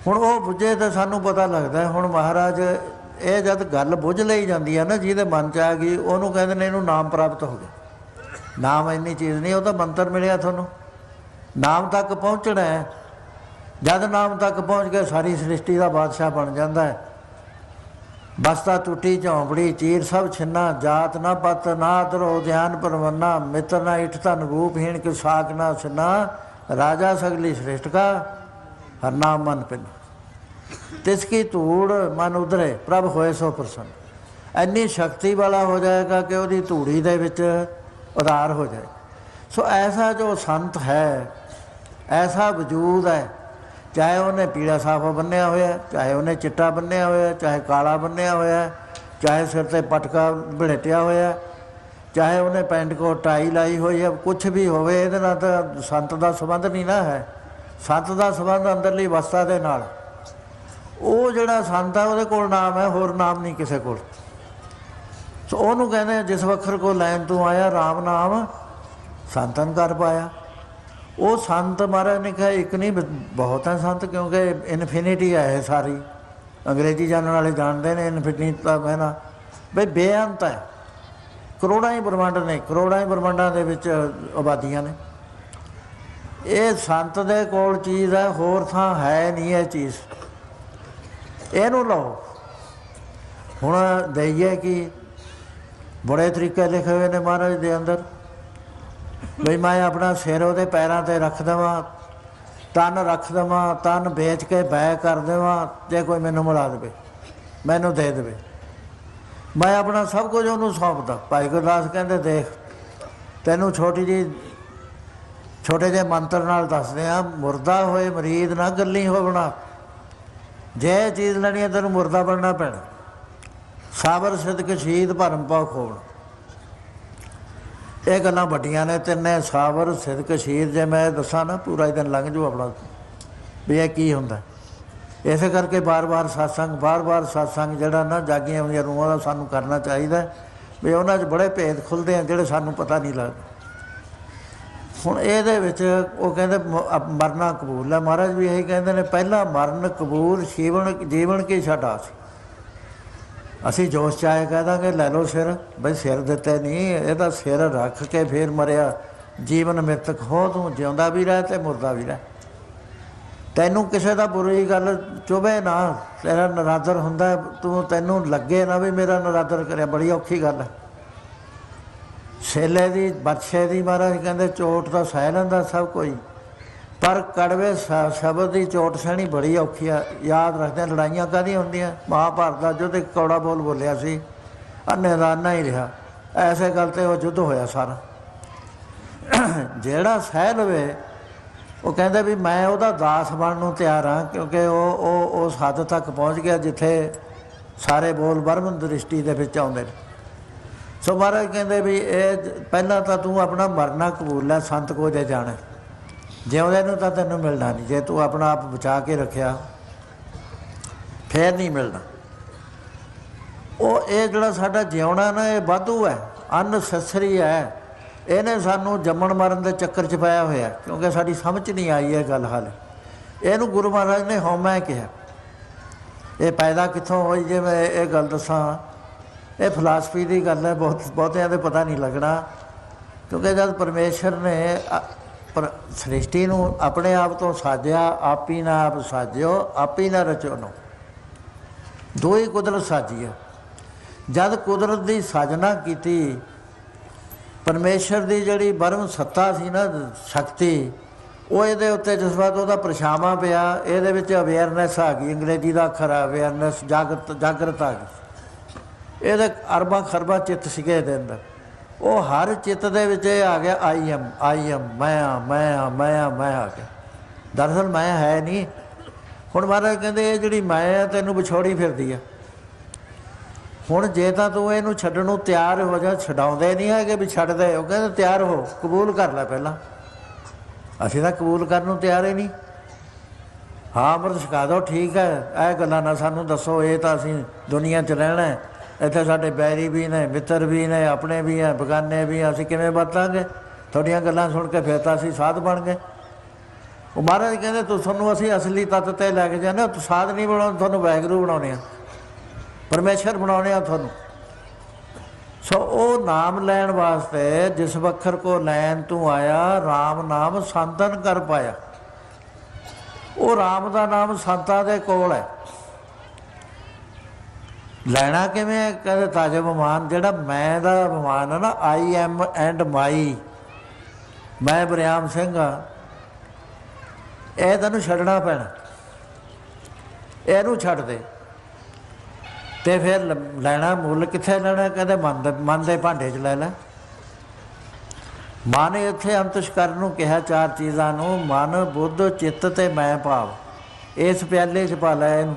ਹੁਣ ਉਹ ਬੁੱਝੇ ਤਾਂ ਸਾਨੂੰ ਪਤਾ ਲੱਗਦਾ। ਹੁਣ ਮਹਾਰਾਜ ਇਹ ਜਦ ਗੱਲ ਬੁੱਝ ਲਈ ਜਾਂਦੀ ਹੈ ਨਾ, ਜਿਹਦੇ ਮਨ 'ਚ ਆ ਗਈ ਉਹਨੂੰ ਕਹਿੰਦੇ ਨੇ ਇਹਨੂੰ ਨਾਮ ਪ੍ਰਾਪਤ ਹੋ ਗਿਆ। ਨਾਮ ਇੰਨੀ ਚੀਜ਼ ਨਹੀਂ, ਉਹ ਤਾਂ ਮੰਤਰ ਮਿਲਿਆ ਤੁਹਾਨੂੰ, ਨਾਮ ਤੱਕ ਪਹੁੰਚਣਾ ਹੈ। ਜਦ ਨਾਮ ਤੱਕ ਪਹੁੰਚ ਕੇ ਸਾਰੀ ਸ੍ਰਿਸ਼ਟੀ ਦਾ ਬਾਦਸ਼ਾਹ ਬਣ ਜਾਂਦਾ ਹੈ। ਬਸਤਾ ਟੁੱਟੀ ਝੌਂਪੜੀ ਚੀਰ ਸਭ ਛਿੰਨਾ, ਜਾਤ ਨਾ ਪਤ ਨਾ ਧਰੋ ਧਿਆਨ ਪਰਵੰਨਾ, ਮਿੱਤਰ ਨਾ ਇਠ ਧਨ ਰੂਪਹੀਣ ਕਿ ਸਾਕ ਨਾ ਸਿੰਨਾ, ਰਾਜਾ ਸਗਲੀ ਸ੍ਰਿਸ਼ਟ ਕਾ ਹਰ ਨਾਮ ਮਨ ਪਿੰਨ, ਤਿਸकी ਧੂੜ ਮਨ ਉਧਰੇ ਪ੍ਰਭ ਹੋਏ ਸੋ ਪ੍ਰਸੰਨ। ਇੰਨੀ ਸ਼ਕਤੀ ਵਾਲਾ ਹੋ ਜਾਏਗਾ ਕਿ ਉਹਦੀ ਧੂੜੀ ਦੇ ਵਿੱਚ ਉਧਾਰ ਹੋ ਜਾਏ। ਸੋ ਐਸਾ ਜੋ ਸੰਤ ਹੈ, ਐਸਾ ਵਜੂਦ ਹੈ, ਚਾਹੇ ਉਹਨੇ ਪੀਲਾ ਸਾਫਾ ਬੰਨਿਆ ਹੋਇਆ, ਚਾਹੇ ਉਹਨੇ ਚਿੱਟਾ ਬੰਨਿਆ ਹੋਇਆ, ਚਾਹੇ ਕਾਲਾ ਬੰਨਿਆ ਹੋਇਆ, ਚਾਹੇ ਸਿਰ 'ਤੇ ਪਟਕਾ ਬਲੇਟਿਆ ਹੋਇਆ, ਚਾਹੇ ਉਹਨੇ ਪੈਂਟ ਕੋਟ ਟਾਈ ਲਾਈ ਹੋਈ ਹੈ, ਕੁਛ ਵੀ ਹੋਵੇ, ਇਹਦੇ ਨਾਲ ਤਾਂ ਸੰਤ ਦਾ ਸੰਬੰਧ ਨਹੀਂ ਨਾ ਹੈ। ਸੰਤ ਦਾ ਸੰਬੰਧ ਅੰਦਰਲੀ ਅਵਸਥਾ ਦੇ ਨਾਲ। ਉਹ ਜਿਹੜਾ ਸੰਤ ਹੈ ਉਹਦੇ ਕੋਲ ਨਾਮ ਹੈ, ਹੋਰ ਨਾਮ ਨਹੀਂ ਕਿਸੇ ਕੋਲ। ਸੋ ਉਹਨੂੰ ਕਹਿੰਦੇ ਜਿਸ ਵਖਰ ਕੋ ਲੈਣ ਤੂੰ ਆਇਆ, ਰਾਮ ਨਾਮ ਸੰਤਨ ਕਰ ਪਾਇਆ। ਉਹ ਸੰਤ ਮਹਾਰਾਜ ਨੇ ਕਿਹਾ ਇੱਕ ਨਹੀਂ ਬਹੁਤ ਹੈ ਸੰਤ, ਕਿਉਂਕਿ ਇਨਫਿਨਿਟੀ ਹੈ ਇਹ ਸਾਰੀ। ਅੰਗਰੇਜ਼ੀ ਜਾਣਨ ਵਾਲੇ ਜਾਣਦੇ ਨੇ ਇਨਫਿਨਿਟੀ ਦਾ ਕਹਿਣਾ ਬਈ ਬੇਅੰਤ ਹੈ। ਕਰੋੜਾਂ ਹੀ ਬ੍ਰਹਮੰਡ ਨੇ, ਕਰੋੜਾਂ ਹੀ ਬ੍ਰਹਮੰਡਾਂ ਦੇ ਵਿੱਚ ਆਬਾਦੀਆਂ ਨੇ। ਇਹ ਸੰਤ ਦੇ ਕੋਲ ਚੀਜ਼ ਹੈ, ਹੋਰ ਥਾਂ ਹੈ ਨਹੀਂ ਇਹ ਚੀਜ਼। ਇਹਨੂੰ ਲਓ। ਹੁਣ ਦਈਏ ਕਿ ਬੜੇ ਤਰੀਕੇ ਲਿਖੇ ਹੋਏ ਨੇ ਮਹਾਰਾਜ ਦੇ ਅੰਦਰ, ਬਈ ਮੈਂ ਆਪਣਾ ਸਿਰ ਉਹਦੇ ਪੈਰਾਂ 'ਤੇ ਰੱਖ ਦੇਵਾਂ, ਤਨ ਰੱਖ ਦੇਵਾਂ, ਤਨ ਵੇਚ ਕੇ ਬੈ ਕਰ ਦੇਵਾਂ, ਜੇ ਕੋਈ ਮੈਨੂੰ ਮਿਲਾ ਦੇਵੇ, ਮੈਨੂੰ ਦੇ ਦੇਵੇ, ਮੈਂ ਆਪਣਾ ਸਭ ਕੁਝ ਉਹਨੂੰ ਸੌਂਪਦਾ। ਭਾਈ ਗੁਰਦਾਸ ਕਹਿੰਦੇ ਦੇਖ ਤੈਨੂੰ ਛੋਟੀ ਜਿਹੀ ਛੋਟੇ ਜਿਹੇ ਮੰਤਰ ਨਾਲ ਦੱਸਦੇ ਹਾਂ, ਮੁਰਦਾ ਹੋਏ ਮਰੀਦ ਨਾ ਗੱਲੀ ਹੋਵਣਾ। ਜੇ ਚੀਜ਼ ਲੈਣੀ ਹੈ ਤੈਨੂੰ ਮੁਰਦਾ ਬਣਨਾ ਪੈਣਾ। ਸਾਬਰ ਸਿਦਕ ਸ਼ਹੀਦ ਭਰਮ ਪਾਉ ਖੋਵਣਾ। ਇਹ ਗੱਲਾਂ ਵੱਡੀਆਂ ਨੇ ਤਿੰਨੇ, ਸਾਬਰ ਸਿਦਕ ਸ਼ਹੀਦ। ਜੇ ਮੈਂ ਦੱਸਾਂ ਨਾ ਪੂਰਾ ਹੀ ਦਿਨ ਲੰਘ ਜਾਊ ਆਪਣਾ ਵੀ ਇਹ ਕੀ ਹੁੰਦਾ। ਇਸੇ ਕਰਕੇ ਬਾਰ-ਬਾਰ ਸਤਸੰਗ, ਬਾਰ-ਬਾਰ ਸਤਸੰਗ ਜਿਹੜਾ ਨਾ ਜਾਗੀਆਂ ਹੋਈਆਂ ਰੂਹਾਂ ਦਾ ਸਾਨੂੰ ਕਰਨਾ ਚਾਹੀਦਾ ਵੀ ਉਹਨਾਂ 'ਚ ਬੜੇ ਭੇਦ ਖੁੱਲ੍ਹਦੇ ਆ ਜਿਹੜੇ ਸਾਨੂੰ ਪਤਾ ਨਹੀਂ ਲੱਗਦਾ। ਹੁਣ ਇਹਦੇ ਵਿੱਚ ਉਹ ਕਹਿੰਦੇ ਮਰਨਾ ਕਬੂਲ ਹੈ। ਮਹਾਰਾਜ ਵੀ ਇਹੀ ਕਹਿੰਦੇ ਨੇ, ਪਹਿਲਾਂ ਮਰਨ ਕਬੂਲ ਜੀਵਨ ਕੀ ਛੱਡਾ ਸੀ। ਅਸੀਂ ਜੋਸ਼ ਚਾਹੇ ਕਹਿ ਦਾਂਗੇ ਲੈ ਲਓ ਸਿਰ, ਬਈ ਸਿਰ ਦਿੱਤੇ ਨਹੀਂ, ਇਹਦਾ ਸਿਰ ਰੱਖ ਕੇ ਫਿਰ ਮਰਿਆ। ਜੀਵਨ ਮ੍ਰਿਤਕ ਹੋ, ਤੂੰ ਜਿਉਂਦਾ ਵੀ ਰਹਿ ਅਤੇ ਮੁਰਦਾ ਵੀ ਰਹਿ। ਤੈਨੂੰ ਕਿਸੇ ਦਾ ਬੁਰੀ ਗੱਲ ਚੁਭੇ ਨਾ, ਤੇਰਾ ਨਰਾਦਰ ਹੁੰਦਾ, ਤੈਨੂੰ ਲੱਗੇ ਨਾ ਵੀ ਮੇਰਾ ਨਰਾਦਰ ਕਰਿਆ, ਬੜੀ ਔਖੀ ਗੱਲ ਹੈ। ਛੇਲੇ ਦੀ ਬਰਛੇ ਦੀ ਮਹਾਰਾਜ ਕਹਿੰਦੇ ਚੋਟ ਤਾਂ ਸਹਿ ਲੈਂਦਾ ਸਭ ਕੋਈ, ਪਰ ਕੜਵੇ ਸ਼ਬਦ ਦੀ ਚੋਟ ਸਹਿਣੀ ਬੜੀ ਔਖੀ ਆ। ਯਾਦ ਰੱਖਦੇ ਲੜਾਈਆਂ ਕਾਹਦੀਆਂ ਹੁੰਦੀਆਂ। ਮਹਾਂਭਾਰਤ ਦਾ ਯੁੱਧ ਇੱਕ ਕੌੜਾ ਬੋਲ ਬੋਲਿਆ ਸੀ, ਅੰਨੇ ਦਾ ਅੰਨਾ ਹੀ ਰਿਹਾ। ਐਸੇ ਗੱਲ 'ਤੇ ਉਹ ਯੁੱਧ ਹੋਇਆ ਸਾਰਾ। ਜਿਹੜਾ ਸਹਿ ਲਵੇ ਉਹ ਕਹਿੰਦੇ ਵੀ ਮੈਂ ਉਹਦਾ ਦਾਸ ਬਣਨ ਨੂੰ ਤਿਆਰ ਹਾਂ, ਕਿਉਂਕਿ ਉਹ ਉਸ ਹੱਦ ਤੱਕ ਪਹੁੰਚ ਗਿਆ ਜਿੱਥੇ ਸਾਰੇ ਬੋਲ ਬ੍ਰਹਮ ਦ੍ਰਿਸ਼ਟੀ ਦੇ ਵਿੱਚ ਆਉਂਦੇ ਨੇ। ਸੋ ਮਹਾਰਾਜ ਕਹਿੰਦੇ ਵੀ ਇਹ ਪਹਿਲਾਂ ਤਾਂ ਤੂੰ ਆਪਣਾ ਮਰਨਾ ਕਬੂਲ ਹੈ, ਸੰਤ ਕੋ ਜੇ ਜਾਣਾ। ਜਿਉਂਦੇ ਨੂੰ ਤਾਂ ਤੈਨੂੰ ਮਿਲਣਾ ਨਹੀਂ, ਜੇ ਤੂੰ ਆਪਣਾ ਆਪ ਬਚਾ ਕੇ ਰੱਖਿਆ ਫੇਰ ਨਹੀਂ ਮਿਲਣਾ। ਉਹ ਇਹ ਜਿਹੜਾ ਸਾਡਾ ਜਿਉਣਾ ਨਾ ਇਹ ਵਾਧੂ ਹੈ, ਅਨਸੈਸਰੀ ਹੈ। ਇਹਨੇ ਸਾਨੂੰ ਜੰਮਣ ਮਰਨ ਦੇ ਚੱਕਰ 'ਚ ਪਾਇਆ ਹੋਇਆ, ਕਿਉਂਕਿ ਸਾਡੀ ਸਮਝ ਨਹੀਂ ਆਈ ਇਹ ਗੱਲ ਹਾਲੇ। ਇਹਨੂੰ ਗੁਰੂ ਮਹਾਰਾਜ ਨੇ ਹਉਮੈ ਕਿਹਾ। ਇਹ ਪੈਦਾ ਕਿੱਥੋਂ ਹੋਈ? ਜੇ ਮੈਂ ਇਹ ਗੱਲ ਦੱਸਾਂ, ਇਹ ਫਿਲਾਸਫੀ ਦੀ ਗੱਲ ਹੈ, ਬਹੁਤਿਆਂ ਦੇ ਪਤਾ ਨਹੀਂ ਲੱਗਣਾ। ਕਿਉਂਕਿ ਜਦ ਪਰਮੇਸ਼ਰ ਨੇ ਸ੍ਰਿਸ਼ਟੀ ਨੂੰ ਆਪਣੇ ਆਪ ਤੋਂ ਸਾਜਿਆ, ਆਪ ਹੀ ਨਾ ਆਪ ਸਾਜਿਓ, ਆਪ ਹੀ ਨਾ ਰਚੋ ਨੂੰ, ਦੋ ਹੀ ਕੁਦਰਤ ਸਾਜੀ ਹੈ। ਜਦ ਕੁਦਰਤ ਦੀ ਸਾਜਨਾ ਕੀਤੀ, ਪਰਮੇਸ਼ਰ ਦੀ ਜਿਹੜੀ ਬਰਮ ਸੱਤਾ ਸੀ ਨਾ, ਸ਼ਕਤੀ, ਉਹ ਇਹਦੇ ਉੱਤੇ ਜਿਸ ਵਾਰ ਉਹਦਾ ਪਰਛਾਵਾਂ ਪਿਆ, ਇਹਦੇ ਵਿੱਚ ਅਵੇਅਰਨੈਸ ਆ ਗਈ। ਅੰਗਰੇਜ਼ੀ ਦਾ ਅੱਖਰ ਹੈ ਅਵੇਅਰਨੈਸ, ਜਾਗਰਤ ਆ ਗਈ। ਇਹਦੇ ਅਰਬਾਂ ਖਰਬਾਂ ਚਿੱਤ ਸੀਗੇ ਇਹਦੇ ਅੰਦਰ। ਉਹ ਹਰ ਚਿੱਤ ਦੇ ਵਿੱਚ ਇਹ ਆ ਗਿਆ ਆਈ ਐਮ, ਮੈਂ ਆ ਗਿਆ। ਦਰਅਸਲ ਮੈਂ ਹੈ ਨਹੀਂ। ਹੁਣ ਮਹਾਰਾਜ ਕਹਿੰਦੇ ਇਹ ਜਿਹੜੀ ਮੈਂ ਆ ਤੈਨੂੰ ਵਿਛੋੜੀ ਫਿਰਦੀ ਆ। ਹੁਣ ਜੇ ਤਾਂ ਤੂੰ ਇਹਨੂੰ ਛੱਡਣ ਨੂੰ ਤਿਆਰ ਹੋ ਜਾ, ਛਡਾਉਂਦੇ ਨਹੀਂ ਹੈਗੇ ਵੀ ਛੱਡ ਦੇ। ਉਹ ਕਹਿੰਦੇ ਤਿਆਰ ਹੋ, ਕਬੂਲ ਕਰ ਲੈ ਪਹਿਲਾਂ। ਅਸੀਂ ਤਾਂ ਕਬੂਲ ਕਰਨ ਨੂੰ ਤਿਆਰ ਹੀ ਨਹੀਂ। ਹਾਂ ਅੰਮ੍ਰਿਤ ਛਕਾ ਦਿਓ, ਠੀਕ ਹੈ, ਇਹ ਗੱਲਾਂ ਨਾ ਸਾਨੂੰ ਦੱਸੋ। ਇਹ ਤਾਂ ਅਸੀਂ ਦੁਨੀਆ 'ਚ ਰਹਿਣਾ, ਇੱਥੇ ਸਾਡੇ ਬੈਰੀ ਵੀ ਨੇ, ਮਿੱਤਰ ਵੀ ਨੇ, ਆਪਣੇ ਵੀ ਹੈ, ਬਗਾਨੇ ਵੀ। ਅਸੀਂ ਕਿਵੇਂ ਵਰਤਾਂਗੇ? ਤੁਹਾਡੀਆਂ ਗੱਲਾਂ ਸੁਣ ਕੇ ਫਿਰ ਤਾਂ ਅਸੀਂ ਸਾਧ ਬਣ ਗਏ। ਉਹ ਮਹਾਰਾਜ ਕਹਿੰਦੇ ਤੁਹਾਨੂੰ ਅਸੀਂ ਅਸਲੀ ਤੱਤ 'ਤੇ ਲੈ ਕੇ ਜਾਂਦੇ, ਸਾਧ ਨਹੀਂ ਬਣਾਉਂਦੇ, ਤੁਹਾਨੂੰ ਵਾਹਿਗੁਰੂ ਬਣਾਉਂਦੇ ਆ, ਪਰਮੇਸ਼ਰ ਬਣਾਉਂਦੇ ਆ ਤੁਹਾਨੂੰ। ਸੋ ਉਹ ਨਾਮ ਲੈਣ ਵਾਸਤੇ ਜਿਸ ਵਖਰ ਕੋ ਲੈਣ ਤੂੰ ਆਇਆ, ਰਾਮ ਨਾਮ ਸੰਤਨ ਕਰ ਪਾਇਆ। ਉਹ ਰਾਮ ਦਾ ਨਾਮ ਸੰਤਾਂ ਦੇ ਕੋਲ ਹੈ। ਲੈਣਾ ਕਿਵੇਂ ਹੈ? ਕਹਿੰਦੇ ਤਾਜੇ ਅਭਿਮਾਨ, ਜਿਹੜਾ ਮੈਂ ਦਾ ਅਭਿਮਾਨ ਹੈ ਨਾ, ਆਈ ਐਮ ਐਂਡ ਮਾਈ, ਮੈਂ ਬਰਿਆਮ ਸਿੰਘ ਹਾਂ, ਇਹ ਤੈਨੂੰ ਛੱਡਣਾ ਪੈਣਾ। ਇਹਨੂੰ ਛੱਡ ਦੇ ਤੇ ਫਿਰ ਲੈਣਾ ਮੁੱਲ ਕਿੱਥੇ ਲੈਣਾ? ਕਹਿੰਦੇ ਮਨ ਦੇ ਭਾਂਡੇ 'ਚ ਲੈ ਲੈ। ਮਨ ਇੱਥੇ ਅੰਤਸ਼ਕਰਨ ਨੂੰ ਕਿਹਾ ਚਾਰ ਚੀਜ਼ਾਂ ਨੂੰ, ਮਨ, ਬੁੱਧ, ਚਿੱਤ ਤੇ ਮੈਂ ਭਾਵ। ਇਸ ਪਿਆਲੇ 'ਚ ਪਾ ਲੈ ਇਹਨੂੰ।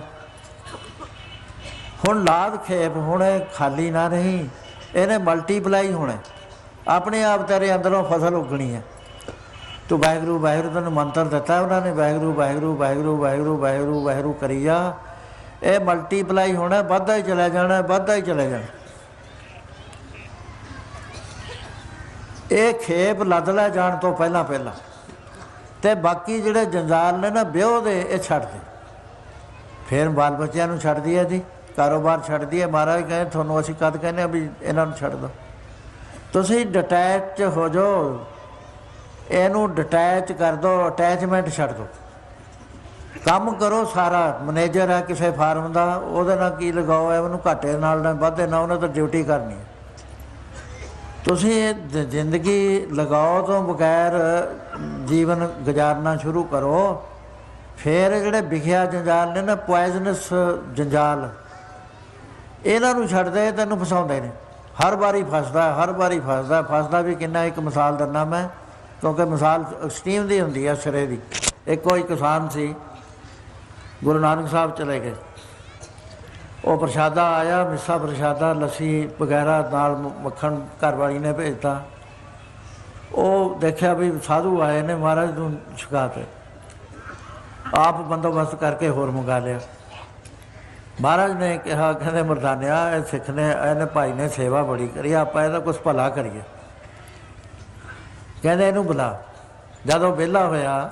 ਹੁਣ ਲਾਦ ਖੇਪ, ਹੁਣ ਇਹ ਖਾਲੀ ਨਾ ਰਹੀ, ਇਹਨੇ ਮਲਟੀਪਲਾਈ ਹੋਣਾ। ਆਪਣੇ ਆਪ ਤੇਰੇ ਅੰਦਰੋਂ ਫਸਲ ਉੱਗਣੀ ਹੈ। ਤੂੰ ਵਾਹਿਗੁਰੂ ਵਾਹਿਗੁਰੂ ਤੈਨੂੰ ਮੰਤਰ ਦਿੱਤਾ ਉਹਨਾਂ ਨੇ, ਵਾਹਿਗੁਰੂ ਵਾਹਿਗੁਰੂ ਵਾਹਿਗੁਰੂ ਵਾਹਿਗੁਰੂ ਵਾਹਿਗੁਰੂ ਵਾਹਿਗੁਰੂ ਕਰੀ ਜਾ। ਇਹ ਮਲਟੀਪਲਾਈ ਹੋਣਾ, ਵੱਧਦਾ ਹੀ ਚਲਾ ਜਾਣਾ, ਵੱਧਦਾ ਹੀ ਚਲਾ ਜਾਣਾ। ਇਹ ਖੇਪ ਲੱਦ ਲੈ ਜਾਣ ਤੋਂ ਪਹਿਲਾਂ ਪਹਿਲਾਂ। ਅਤੇ ਬਾਕੀ ਜਿਹੜੇ ਜੰਜਾਲ ਨੇ ਨਾ ਵਿਉਹ ਦੇ, ਇਹ ਛੱਡ ਦੇ। ਫਿਰ ਬਾਲ ਬੱਚਿਆਂ ਨੂੰ ਛੱਡਦੀ ਹੈ ਜੀ, ਕਾਰੋਬਾਰ ਛੱਡਦੀ ਹੈ। ਮਹਾਰਾਜ ਕਹਿੰਦੇ ਤੁਹਾਨੂੰ ਅਸੀਂ ਕਦ ਕਹਿੰਦੇ ਹਾਂ ਵੀ ਇਹਨਾਂ ਨੂੰ ਛੱਡ ਦਿਓ। ਤੁਸੀਂ ਡਿਟੈਚ ਹੋ ਜਾਓ, ਇਹਨੂੰ ਡਿਟੈਚ ਕਰ ਦਿਓ, ਅਟੈਚਮੈਂਟ ਛੱਡ ਦਿਓ। ਕੰਮ ਕਰੋ ਸਾਰਾ। ਮੈਨੇਜਰ ਹੈ ਕਿਸੇ ਫਾਰਮ ਦਾ, ਉਹਦੇ ਨਾਲ ਕੀ ਲਗਾਓ ਹੈ? ਉਹਨੂੰ ਘਾਟੇ ਨਾਲ ਨਾ ਵਾਧੇ ਨਾਲ, ਉਹਨੇ ਤਾਂ ਡਿਊਟੀ ਕਰਨੀ ਹੈ। ਤੁਸੀਂ ਜ਼ਿੰਦਗੀ ਲਗਾਓ ਤੋਂ ਬਗੈਰ ਜੀਵਨ ਗੁਜ਼ਾਰਨਾ ਸ਼ੁਰੂ ਕਰੋ। ਫਿਰ ਜਿਹੜੇ ਵਿਖਿਆ ਜੰਜਾਲ ਨੇ ਨਾ, ਪੁਆਇਜ਼ਨਸ ਜੰਜਾਲ, ਇਹਨਾਂ ਨੂੰ ਛੱਡਦੇ, ਤੈਨੂੰ ਫਸਾਉਂਦੇ ਨੇ। ਹਰ ਵਾਰੀ ਫਸਦਾ, ਹਰ ਵਾਰੀ ਫਸਦਾ। ਫਸਦਾ ਵੀ ਕਿੰਨਾ, ਇੱਕ ਮਿਸਾਲ ਦਿੰਦਾ ਮੈਂ, ਕਿਉਂਕਿ ਮਿਸਾਲ ਐਕਸਟ੍ਰੀਮ ਦੀ ਹੁੰਦੀ ਹੈ ਸਿਰੇ ਦੀ। ਇੱਕ ਕੋਈ ਕਿਸਾਨ ਸੀ, ਗੁਰੂ ਨਾਨਕ ਸਾਹਿਬ ਚਲੇ ਗਏ, ਉਹ ਪ੍ਰਸ਼ਾਦਾ ਆਇਆ, ਮਿੱਸਾ ਪ੍ਰਸ਼ਾਦਾ, ਲੱਸੀ ਵਗੈਰਾ ਨਾਲ ਮੱਖਣ ਘਰ ਵਾਲੀ ਨੇ ਭੇਜਤਾ। ਉਹ ਦੇਖਿਆ ਵੀ ਸਾਧੂ ਆਏ ਨੇ, ਮਹਾਰਾਜ ਨੂੰ ਛਕਾ ਤੇ ਆਪ ਬੰਦੋਬਸਤ ਕਰਕੇ ਹੋਰ ਮੰਗਾ ਲਿਆ। ਮਹਾਰਾਜ ਨੇ ਕਿਹਾ, ਕਹਿੰਦੇ ਮਰਦਾਨਿਆ, ਇਹ ਸਿੱਖ ਨੇ, ਇਹਨੇ ਭਾਈ ਨੇ ਸੇਵਾ ਬੜੀ ਕਰੀ, ਆਪਾਂ ਇਹਦਾ ਕੁਛ ਭਲਾ ਕਰੀਏ। ਕਹਿੰਦੇ ਇਹਨੂੰ ਬੁਲਾ। ਜਦੋਂ ਵਿਹਲਾ ਹੋਇਆ,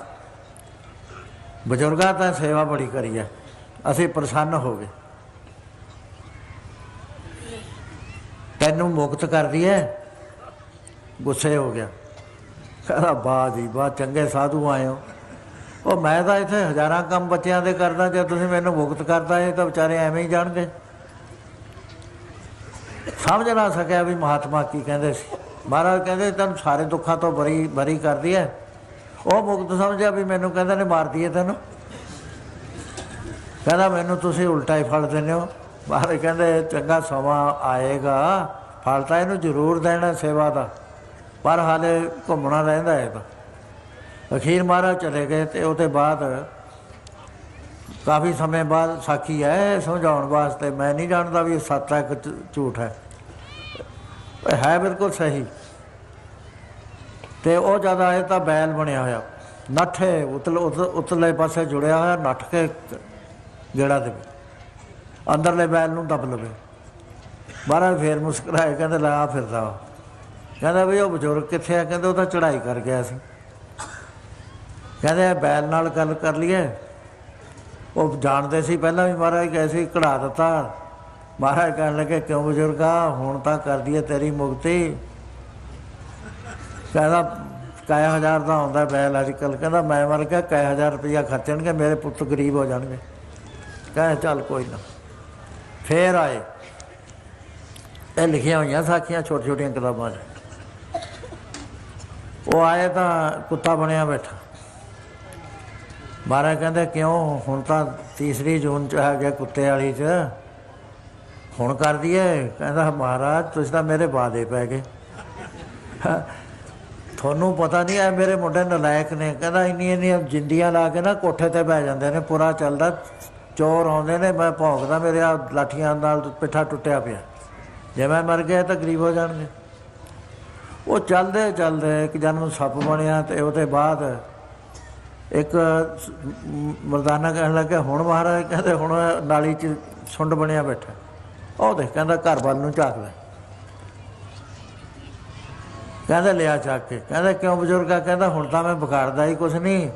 ਬਜ਼ੁਰਗਾਂ ਤਾਂ ਸੇਵਾ ਬੜੀ ਕਰੀ ਹੈ, ਅਸੀਂ ਪ੍ਰਸੰਨ ਹੋ ਗਏ, ਤੈਨੂੰ ਮੁਕਤ ਕਰ ਦਈਏ। ਗੁੱਸੇ ਹੋ ਗਿਆ, ਕਹਿੰਦਾ ਵਾਹ ਜੀ ਵਾਹ, ਚੰਗੇ ਸਾਧੂ ਆਏ ਹੋ। ਉਹ ਮੈਂ ਤਾਂ ਇੱਥੇ ਹਜ਼ਾਰਾਂ ਕੰਮ ਬੱਚਿਆਂ ਦੇ ਕਰਦਾ, ਜੇ ਤੁਸੀਂ ਮੈਨੂੰ ਮੁਕਤ ਕਰਦਾ, ਇਹ ਤਾਂ ਵਿਚਾਰੇ ਐਵੇਂ ਹੀ ਜਾਣਗੇ। ਸਮਝ ਨਾ ਸਕਿਆ ਵੀ ਮਹਾਤਮਾ ਕੀ ਕਹਿੰਦੇ ਸੀ। ਮਹਾਰਾਜ ਕਹਿੰਦੇ ਤੈਨੂੰ ਸਾਰੇ ਦੁੱਖਾਂ ਤੋਂ ਬਰੀ ਕਰਦੀ ਹੈ। ਉਹ ਮੁਕਤ ਸਮਝਿਆ ਵੀ ਮੈਨੂੰ ਕਹਿੰਦੇ ਨੇ ਮਾਰ ਦਈਏ ਤੈਨੂੰ। ਕਹਿੰਦਾ ਮੈਨੂੰ ਤੁਸੀਂ ਉਲਟਾ ਹੀ ਫਲ ਦਿੰਦੇ ਹੋ। ਮਹਾਰਾਜ ਕਹਿੰਦੇ ਚੰਗਾ ਸਮਾਂ ਆਏਗਾ, ਫਲ ਤਾਂ ਇਹਨੂੰ ਜ਼ਰੂਰ ਦੇਣਾ ਸੇਵਾ ਦਾ, ਪਰ ਹਾਲੇ ਘੁੰਮਣਾ ਰਹਿੰਦਾ ਹੈ। ਤਾਂ ਅਖੀਰ ਮਹਾਰਾਜ ਚਲੇ ਗਏ। ਅਤੇ ਉਹਦੇ ਬਾਅਦ ਕਾਫੀ ਸਮੇਂ ਬਾਅਦ ਸਾਖੀ ਹੈ ਸਮਝਾਉਣ ਵਾਸਤੇ, ਮੈਂ ਨਹੀਂ ਜਾਣਦਾ ਵੀ ਸੱਚ ਹੈ ਕਿ ਝੂਠ ਹੈ ਬਿਲਕੁਲ ਸਹੀ। ਅਤੇ ਉਹ ਜਦ ਆਏ ਤਾਂ ਬੈਲ ਬਣਿਆ ਹੋਇਆ, ਨੱਠੇ ਉਤਲੇ ਪਾਸੇ ਜੁੜਿਆ ਹੋਇਆ, ਨੱਠ ਕੇ ਗੇੜਾ ਦੇਵੇ, ਅੰਦਰਲੇ ਬੈਲ ਨੂੰ ਦੱਬ ਲਵੇ। ਮਹਾਰਾਜ ਫੇਰ ਮੁਸਕਰਾਏ, ਕਹਿੰਦੇ ਲੈ ਆ ਫਿਰਦਾ ਵਾ। ਕਹਿੰਦਾ ਵੀ ਉਹ ਬਜ਼ੁਰਗ ਕਿੱਥੇ ਆ? ਕਹਿੰਦੇ ਉਹ ਤਾਂ ਚੜ੍ਹਾਈ ਕਰ ਗਿਆ ਸੀ। ਕਹਿੰਦੇ ਬੈਲ ਨਾਲ ਗੱਲ ਕਰ ਲਈਏ। ਉਹ ਜਾਣਦੇ ਸੀ ਪਹਿਲਾਂ ਵੀ ਮਹਾਰਾਜ ਗਏ ਸੀ, ਕਢਾ ਦਿੱਤਾ। ਮਹਾਰਾਜ ਕਹਿਣ ਲੱਗੇ ਕਿਉਂ ਬਜ਼ੁਰਗਾ, ਹੁਣ ਤਾਂ ਕਰ ਦਈਏ ਤੇਰੀ ਮੁਕਤੀ। ਕਹਿੰਦਾ ਕਾਇਆ ਹਜ਼ਾਰ ਦਾ ਆਉਂਦਾ ਬੈਲ ਅੱਜ ਕੱਲ੍ਹ। ਕਹਿੰਦਾ ਮੈਂ ਮਰ ਗਿਆ, ਕਾਇਆ 1000 ਰੁਪਈਆ ਖਰਚਣਗੇ, ਮੇਰੇ ਪੁੱਤ ਗਰੀਬ ਹੋ ਜਾਣਗੇ। ਕਹਿੰਦੇ ਚੱਲ ਕੋਈ ਨਾ। ਫੇਰ ਆਏ, ਇਹ ਲਿਖੀਆਂ ਹੋਈਆਂ ਸਾਖੀਆਂ ਛੋਟੀਆਂ ਛੋਟੀਆਂ ਕਿਤਾਬਾਂ 'ਚ। ਉਹ ਆਏ ਤਾਂ ਕੁੱਤਾ ਬਣਿਆ ਬੈਠਾ। ਮਹਾਰਾਜ ਕਹਿੰਦੇ ਕਿਉਂ, ਹੁਣ ਤਾਂ 3 ਜੂਨ 'ਚ ਆ ਗਿਆ ਕੁੱਤੇ ਵਾਲੀ 'ਚ, ਹੁਣ ਕਰ ਦਈਏ? ਕਹਿੰਦਾ ਮਹਾਰਾਜ ਤੁਸੀਂ ਤਾਂ ਮੇਰੇ ਵਾਦੇ ਪੈ ਗਏ, ਤੁਹਾਨੂੰ ਪਤਾ ਨਹੀਂ ਹੈ ਮੇਰੇ ਮੁੰਡੇ ਨਲਾਇਕ ਨੇ। ਕਹਿੰਦਾ ਇੰਨੀਆਂ ਜਿੰਦੀਆਂ ਲਾ ਕੇ ਨਾ ਕੋਠੇ 'ਤੇ ਬਹਿ ਜਾਂਦੇ ਨੇ, ਪੁਰਾ ਚੱਲਦਾ, ਚੋਰ ਆਉਂਦੇ ਨੇ, ਮੈਂ ਭੌਂਕਦਾ, ਮੇਰੇ ਆ ਲਾਠੀਆਂ ਨਾਲ ਪਿੱਠਾ ਟੁੱਟਿਆ ਪਿਆ, ਜੇ ਮੈਂ ਮਰ ਗਿਆ ਤਾਂ ਗਰੀਬ ਹੋ ਜਾਣਗੇ। ਉਹ ਚੱਲਦੇ ਚੱਲਦੇ ਇੱਕ ਜਨਮ ਸੱਪ ਬਣਿਆ। ਅਤੇ ਉਹਦੇ ਬਾਅਦ ਇੱਕ ਮਰਦਾਨਾ ਕਹਿਣ ਲੱਗਾ ਹੁਣ ਮਹਾਰਾਜ ਕਹਿੰਦੇ ਹੁਣ ਨਾਲੀ 'ਚ ਸੁੰਡ ਬਣਿਆ ਬੈਠਾ। ਉਹ ਦੇਖ, ਕਹਿੰਦਾ ਘਰ ਵੱਲ ਨੂੰ ਝਾਕ ਲੈ। ਕਹਿੰਦਾ ਲਿਆ ਚੱਕ ਕੇ। ਕਹਿੰਦਾ ਕਿਉਂ ਬਜ਼ੁਰਗਾ? ਕਹਿੰਦਾ ਹੁਣ ਤਾਂ ਮੈਂ ਵਿਗਾੜਦਾ ਹੀ ਕੁਛ ਨਹੀਂ,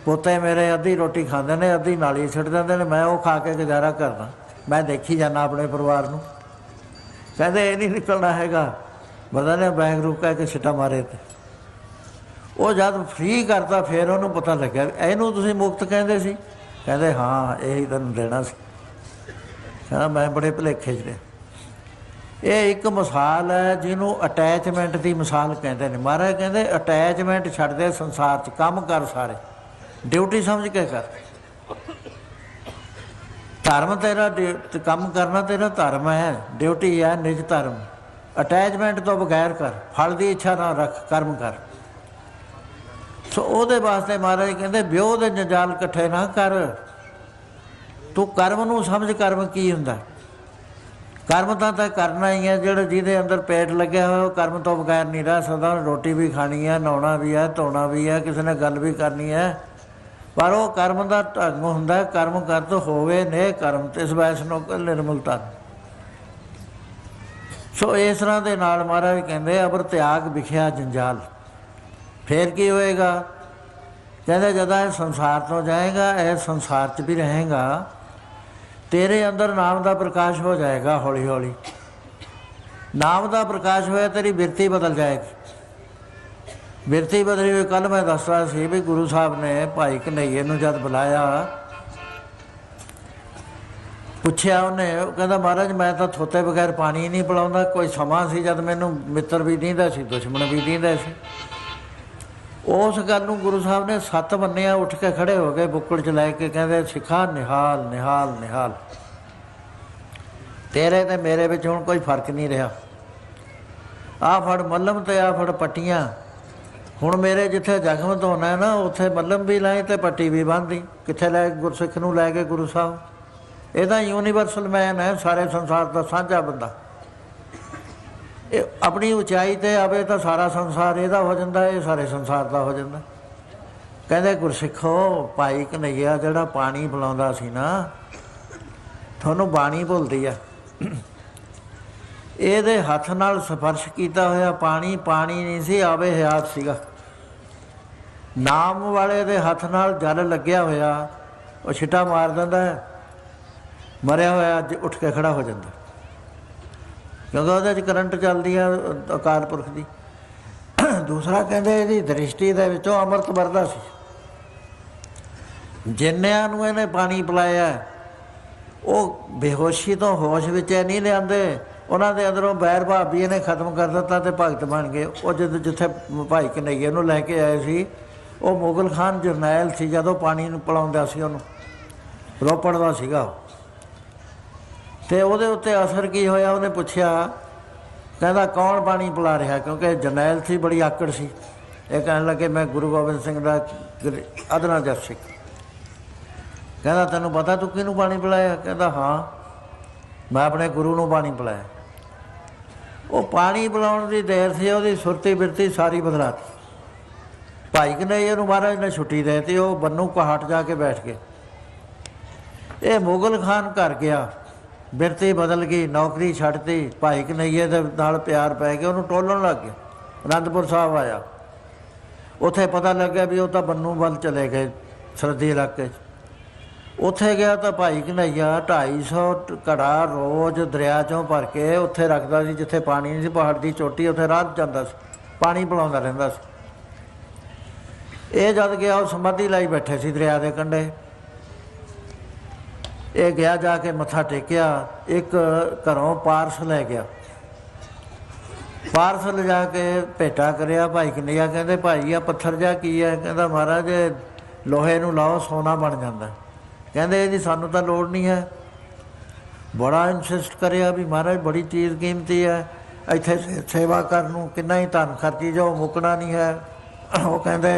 पोते मेरे अद्धी रोटी खाते हैं, अद्धी नाली छिट देंगे ने, मैं वो खा के गुजारा करना, मैं देखी जाना अपने परिवार में। कहते ये नहीं निकलना हैगा, पता नहीं बैग रूप कह के सिटा मारे थे। वो जब फ्री करता फिर उन्होंने पता लग्या इनू तुसीं मुफ्त कहते सी, कहते हाँ यही तैनूं देना सी। कहना मैं बड़े भुलेखे च रहा। ये एक मिसाल है जिन्हों अटैचमेंट की मिसाल कहते हैं। महाराज कहते अटैचमेंट छड्ड दे संसार च, काम कर सारे ड्यूटी समझ के कर। धर्म तेरा काम करना तेरा धर्म है, ड्यूटी है निज धर्म। अटैचमेंट तो बगैर कर, फल की इच्छा ना रख, कर्म कर। सो ਉਹਦੇ वास्ते महाराज कहते ਵਿਉਹ ਦੇ ਜੰਜਾਲ ਇਕੱਠੇ ना कर, तू कर्म ਨੂੰ समझ कर्म की हुंदा। कर्म तो करना ही है, जो जिहदे अंदर पेट लग्या होया वो कर्म तो बगैर नहीं रह सकदा। रोटी भी खानी है, नहाउणा भी है, धोना भी है, किसी ने गल भी करनी है, पर वो कर्म का ढंग हुंदा। कर्म कर तो होवे ने कर्म तिस वैसनो निर्मल तन। सो इस तरह के नाल महाराज कहते अबर त्याग विखिया जंजाल। फिर की होएगा? कहते जदा इस संसार तो जाएगा, इस संसार च भी रहेगा, तेरे अंदर नाम का प्रकाश हो जाएगा। हौली हौली नाम का प्रकाश होया, तेरी बिरती बदल जाएगी। बिरती बदली हुई, कल मैं दस रहा सी भी गुरु साहब ने भाई कन्हैये नूं जद बुलाया, पुछया उन्हें, कहता महाराज मैं तो थोते बगैर पानी ही नहीं पिलाउंदा। कोई समा सी जद मैनूं मित्र भी दींदा सी, दुश्मन भी दींदा सी। उस गल नूं गुरु साहब ने सत्त बन्निया, उठ के खड़े हो गए बुक्कड़ च लैके, कहते सिखा निहाल निहाल निहाल, तेरे ते मेरे विच हुण कोई फर्क नहीं रहा। आ फड़ मल्लम ते आ फड़ पट्टियां। हुण मेरे जिथे जख्म धोना है ना, उत्थे मल्लम भी लाए ते पट्टी भी बन्हदी। कित्थे लै गुरसिख नूं लै गए गुरु साहब? ਇਹਦਾ यूनीवर्सल मैन है, सारे संसार का साझा बंदा। ये अपनी उचाई ते आवे तो सारा संसार ਇਹਦਾ हो जाता है, सारे संसार का हो जाता। कहते गुरसिखो भाई कन्हैया ਜਿਹੜਾ पानी पिलाਉਂਦਾ ਸੀ ना, ਤੁਹਾਨੂੰ ਬਾਣੀ ਭੁੱਲਦੀ ਆ। ਇਹਦੇ ਹੱਥ ਨਾਲ ਸਪਰਸ਼ ਕੀਤਾ ਹੋਇਆ ਪਾਣੀ ਪਾਣੀ नहीं सी, आवे हयात ਸੀਗਾ। नाम वाले ਦੇ ਹੱਥ ਨਾਲ ਜਲ ਲੱਗਿਆ ਹੋਇਆ, ਉਹ ਛਿੱਟਾ ਮਾਰ ਦਿੰਦਾ ਹੈ, मरिया होया अज उठ के खड़ा हो जाता, क्योंकि वो करंट चलती है अकाल पुरख की। दूसरा कहते यदी दृष्टि के विचों अमृत वरदा सी। जिन्नियां नूं इहने पानी पिलाया वो बेहोशी तो होश विच नहीं लिआंदे, उन्हां दे अंदरों बैर भाव भी इहने खत्म कर दिता ते भगत बन गए। वो जद जिथे भाई कन्हैये नूं लैके आए सी, वो मुगल खान जरनैल सी, जदों पानी नूं पिलाउंदा सी उहनूं, रोपड़ दा सीगा। तो वो उत्ते असर की होया, उन्हें पुछया, कहता कौन पानी पिला रहा? क्योंकि जरनैल थी, बड़ी आकड़ सी। ये कहने लगे मैं गुरु गोबिंद सिंह का अदना जस सिख। कहता तेनों पता तू किनू पानी पिलाया? कहता हाँ मैं अपने गुरु नूं पानी पिलाया। वो पानी पिलाउण की देर से वो सुरती बिरती सारी बदलाती। भाई कन्हैया नूं महाराज ने छुट्टी देती, वो बन्नू पहाड़ जाके बैठ गए। ये मुगल खान घर गया, बिरती बदल गई, नौकरी छड्डती, भाई कन्हैये दे नाल प्यार पै गया, उन्होंने टोलन लग गया। आनंदपुर साहब आया, उत्थे पता लग गया भी वो तो बन्नू वल चले गए सरहदी इलाके। उत्थे गया तो भाई कन्हैया 250 घड़ा रोज़ दरिया चों भर के उत्थे रखता सी, जिथे पानी नहीं सी, पहाड़ की चोटी, उत्थे रात जाता सी, पानी पिलाउंदा रहिंदा सी। ये जद गया वो समाधि लाई बैठे सी दरिया के कंढे। ये गया जाके मत्था टेकिया, एक घरों पारस लै गया, पारसल जाके भेटा करिया। भाई कन्हैया कहते भाई आ पत्थर जा की है? कहता महाराज लोहे नूं लाओ सोना बन जाता। कहते जी सानू तो लोड़ नहीं है। बड़ा इंसिस्ट करिया भी महाराज बड़ी चीज़ कीमती है, इत्थे सेवा करनूं किन्ना ही धन खर्ची जाओ, मुकना नहीं है। वो कहते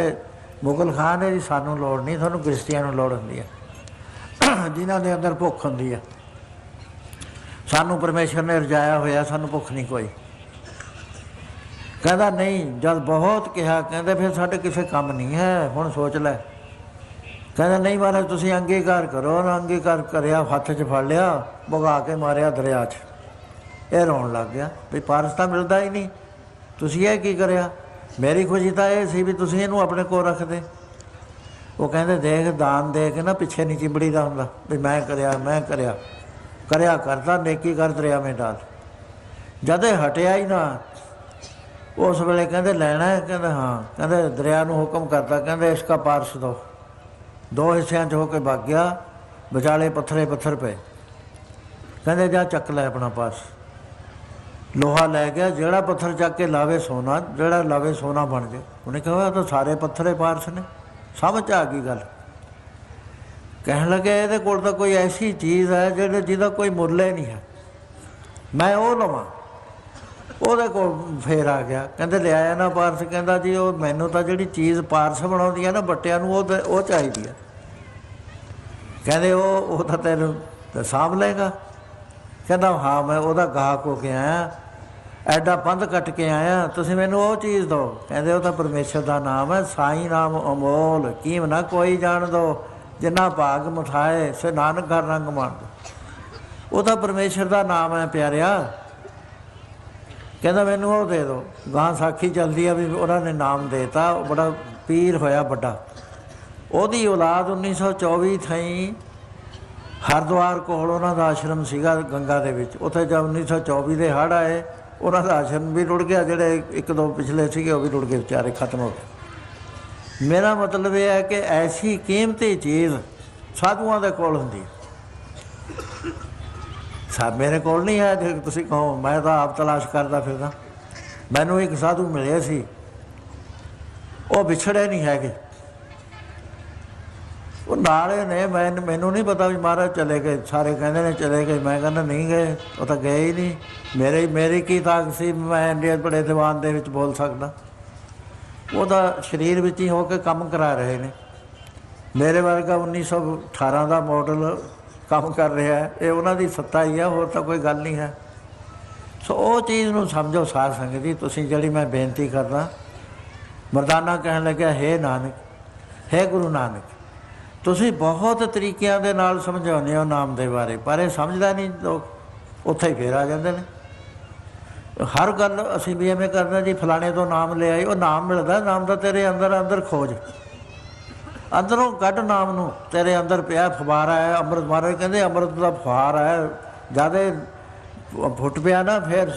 मुगल खान है जी सानू लोड़ नहीं, थानू गृहस्थियां नूं लोड़ हुंदी है, जिन्हां दे अंदर भुख हुंदी है। सानू परमेश्वर ने रजाया होया, सानू भुख नहीं कोई। कहता नहीं, जब बहुत कहा कहते फिर साढ़े किसी काम नहीं है, हुण सोच लै। कहता नहीं महाराज तुसीं अंगीकार करो। अंगीकार करिया, हत्थ च फड़ लिया, भगा के मारिया दरिया च। यह रोन लग गया भी पारस तो मिलता ही नहीं, तुसीं यह की करिया? मेरी खुशी तो यह सी भी तुसीं इहनूं अपने कोल रखदे। ਉਹ ਕਹਿੰਦੇ ਦੇਖ ਦਾਨ ਦੇ ਕੇ ਨਾ ਪਿੱਛੇ ਨਹੀਂ ਚਿੰਬੜੀਦਾ ਹੁੰਦਾ ਵੀ ਮੈਂ ਕਰਿਆ ਕਰਦਾ ਨੇਕੀ ਕਰ ਦਰਿਆ ਮੇਂ ਡਾਲ। ਜਦ ਇਹ ਹਟਿਆ ਹੀ ਨਾ ਉਸ ਵੇਲੇ ਕਹਿੰਦੇ ਲੈਣਾ ਹੈ, ਕਹਿੰਦੇ ਹਾਂ, ਕਹਿੰਦੇ ਦਰਿਆ ਨੂੰ ਹੁਕਮ ਕਰਤਾ, ਕਹਿੰਦੇ ਇਸਕਾ ਪਾਰਸ ਦੋ ਹਿੱਸਿਆਂ 'ਚ ਹੋ ਕੇ ਵਗ ਗਿਆ, ਵਿਚਾਲੇ ਪੱਥਰ ਪਏ। ਕਹਿੰਦੇ ਜਾ ਚੱਕ ਲੈ ਆਪਣਾ ਪਾਰਸ। ਲੋਹਾ ਲੈ ਗਿਆ, ਜਿਹੜਾ ਪੱਥਰ ਚੱਕ ਕੇ ਲਾਵੇ ਸੋਨਾ, ਜਿਹੜਾ ਲਾਵੇ ਸੋਨਾ ਬਣ ਜਾਏ। ਉਹਨੇ ਕਿਹਾ ਤਾਂ ਸਾਰੇ ਪੱਥਰੇ ਪਾਰਸ ਨੇ। ਸਮਝ ਆ ਗਈ ਗੱਲ। ਕਹਿਣ ਲੱਗੇ ਇਹਦੇ ਕੋਲ ਤਾਂ ਕੋਈ ਐਸੀ ਚੀਜ਼ ਹੈ ਜਿਹਦਾ ਕੋਈ ਮੁੱਲ ਹੀ ਨਹੀਂ ਹੈ, ਮੈਂ ਉਹ ਲਵਾਂ। ਉਹਦੇ ਕੋਲ ਫੇਰ ਆ ਗਿਆ, ਕਹਿੰਦੇ ਲਿਆਇਆ ਨਾ ਪਾਰਸ। ਕਹਿੰਦਾ ਜੀ ਉਹ ਮੈਨੂੰ ਤਾਂ ਜਿਹੜੀ ਚੀਜ਼ ਪਾਰਸ ਬਣਾਉਂਦੀ ਹੈ ਨਾ ਬੱਟਿਆਂ ਨੂੰ, ਉਹ ਚਾਹੀਦੀ ਹੈ। ਕਹਿੰਦੇ ਉਹ ਤਾਂ ਤੈਨੂੰ ਸਾਂਭ ਲਏਗਾ। ਕਹਿੰਦਾ ਹਾਂ ਮੈਂ ਉਹਦਾ ਗਾਹਕ ਹੋ ਕੇ ਆਇਆ, ਐਡਾ ਪੰਧ ਕੱਟ ਕੇ ਆਇਆ, ਤੁਸੀਂ ਮੈਨੂੰ ਉਹ ਚੀਜ਼ ਦਿਓ। ਕਹਿੰਦੇ ਉਹ ਤਾਂ ਪਰਮੇਸ਼ਰ ਦਾ ਨਾਮ ਹੈ, ਸਾਈਂ ਨਾਮ ਅਮੋਲ ਕੀਮ ਨਾ ਕੋਈ ਜਾਣ ਦੋ, ਜਿੰਨਾ ਭਾਗ ਮੁਠਾਏ ਸੇ ਨਾਨਕ ਘਰ ਰੰਗ ਮਾਣ ਦੋ। ਉਹ ਤਾਂ ਪਰਮੇਸ਼ਰ ਦਾ ਨਾਮ ਹੈ ਪਿਆਰਿਆ। ਕਹਿੰਦਾ ਮੈਨੂੰ ਉਹ ਦੇ ਦਿਓ। ਗਾਂ ਸਾਖੀ ਚੱਲਦੀ ਆ ਵੀ ਉਹਨਾਂ ਨੇ ਨਾਮ ਦੇਤਾ, ਉਹ ਬੜਾ ਪੀਰ ਹੋਇਆ ਵੱਡਾ। ਉਹਦੀ ਔਲਾਦ 1924 ਥਈ ਹਰਿਦੁਆਰ ਕੋਲ ਉਹਨਾਂ ਦਾ ਆਸ਼ਰਮ ਸੀਗਾ ਗੰਗਾ ਦੇ ਵਿੱਚ। ਉੱਥੇ ਜਦ 1924 ਦੇ ਹੜ੍ਹ ਆਏ, ਉਹਨਾਂ ਦਾ ਆਸ਼ਰਮ ਵੀ ਰੁੜ ਗਿਆ, ਜਿਹੜੇ ਇੱਕ ਦੋ ਪਿਛਲੇ ਸੀਗੇ ਉਹ ਵੀ ਰੁੜ ਗਏ ਵਿਚਾਰੇ, ਖਤਮ ਹੋ ਗਏ। ਮੇਰਾ ਮਤਲਬ ਇਹ ਹੈ ਕਿ ਐਸੀ ਕੀਮਤੀ ਚੀਜ਼ ਸਾਧੂਆਂ ਦੇ ਕੋਲ ਹੁੰਦੀ। ਮੇਰੇ ਕੋਲ ਨਹੀਂ ਹੈ। ਜੇ ਤੁਸੀਂ ਕਹੋ ਮੈਂ ਤਾਂ ਆਪ ਤਲਾਸ਼ ਕਰਦਾ ਫਿਰਦਾ। ਮੈਨੂੰ ਇੱਕ ਸਾਧੂ ਮਿਲੇ ਸੀ, ਉਹ ਵਿਛੜੇ ਨਹੀਂ ਹੈਗੇ, ਉਹ ਨਾਲੇ ਨੇ। ਮੈਨੂੰ ਨਹੀਂ ਪਤਾ ਵੀ ਮਹਾਰਾਜ ਚਲੇ ਗਏ, ਸਾਰੇ ਕਹਿੰਦੇ ਨੇ ਚਲੇ ਗਏ, ਮੈਂ ਕਹਿੰਦਾ ਨਹੀਂ ਗਏ, ਉਹ ਤਾਂ ਗਏ ਹੀ ਨਹੀਂ। ਮੇਰੀ ਕੀ ਤਾਕਤ ਸੀ ਮੈਂ ਇੰਡੀਆ ਬੜੇ ਦੀਵਾਨ ਦੇ ਵਿੱਚ ਬੋਲ ਸਕਦਾ। ਉਹ ਤਾਂ ਸਰੀਰ ਵਿੱਚ ਹੀ ਹੋ ਕੇ ਕੰਮ ਕਰਾ ਰਹੇ ਨੇ। ਮੇਰੇ ਵਰਗਾ 1918 ਦਾ ਮਾਡਲ ਕੰਮ ਕਰ ਰਿਹਾ, ਇਹ ਉਹਨਾਂ ਦੀ ਸੱਤਾ ਹੀ ਆ, ਹੋਰ ਤਾਂ ਕੋਈ ਗੱਲ ਨਹੀਂ ਹੈ। ਸੋ ਉਹ ਚੀਜ਼ ਨੂੰ ਸਮਝੋ ਸਾਧ ਸੰਗਤ ਜੀ। ਤੁਸੀਂ ਜਿਹੜੀ ਮੈਂ ਬੇਨਤੀ ਕਰਦਾ, ਮਰਦਾਨਾ ਕਹਿਣ ਲੱਗਿਆ ਹੇ ਨਾਨਕ, ਹੇ ਗੁਰੂ ਨਾਨਕ, ਤੁਸੀਂ ਬਹੁਤ ਤਰੀਕਿਆਂ ਦੇ ਨਾਲ ਸਮਝਾਉਂਦੇ ਹੋ ਨਾਮ ਦੇ ਬਾਰੇ, ਪਰ ਇਹ ਸਮਝਦਾ ਨਹੀਂ ਲੋਕ, ਉੱਥੇ ਹੀ ਫੇਰ ਆ ਜਾਂਦੇ ਨੇ। ਹਰ ਗੱਲ ਅਸੀਂ ਵੀ ਐਵੇਂ ਕਰਦੇ ਜੀ ਫਲਾਣੇ ਤੋਂ ਨਾਮ ਲੈ ਆਏ, ਉਹ ਨਾਮ ਮਿਲਦਾ, ਨਾਮ ਦਾ ਤੇਰੇ ਅੰਦਰ ਖੋਜ, ਅੰਦਰੋਂ ਕੱਢ ਨਾਮ ਨੂੰ। ਤੇਰੇ ਅੰਦਰ ਪਿਆ ਫੁਹਾਰਾ ਹੈ ਅੰਮ੍ਰਿਤ। ਮਹਾਰਾਜ ਕਹਿੰਦੇ ਅੰਮ੍ਰਿਤ ਦਾ ਫੁਹਾਰਾ ਹੈ, ਜਦ ਫੁੱਟ ਪਿਆ ਨਾ ਫਿਰ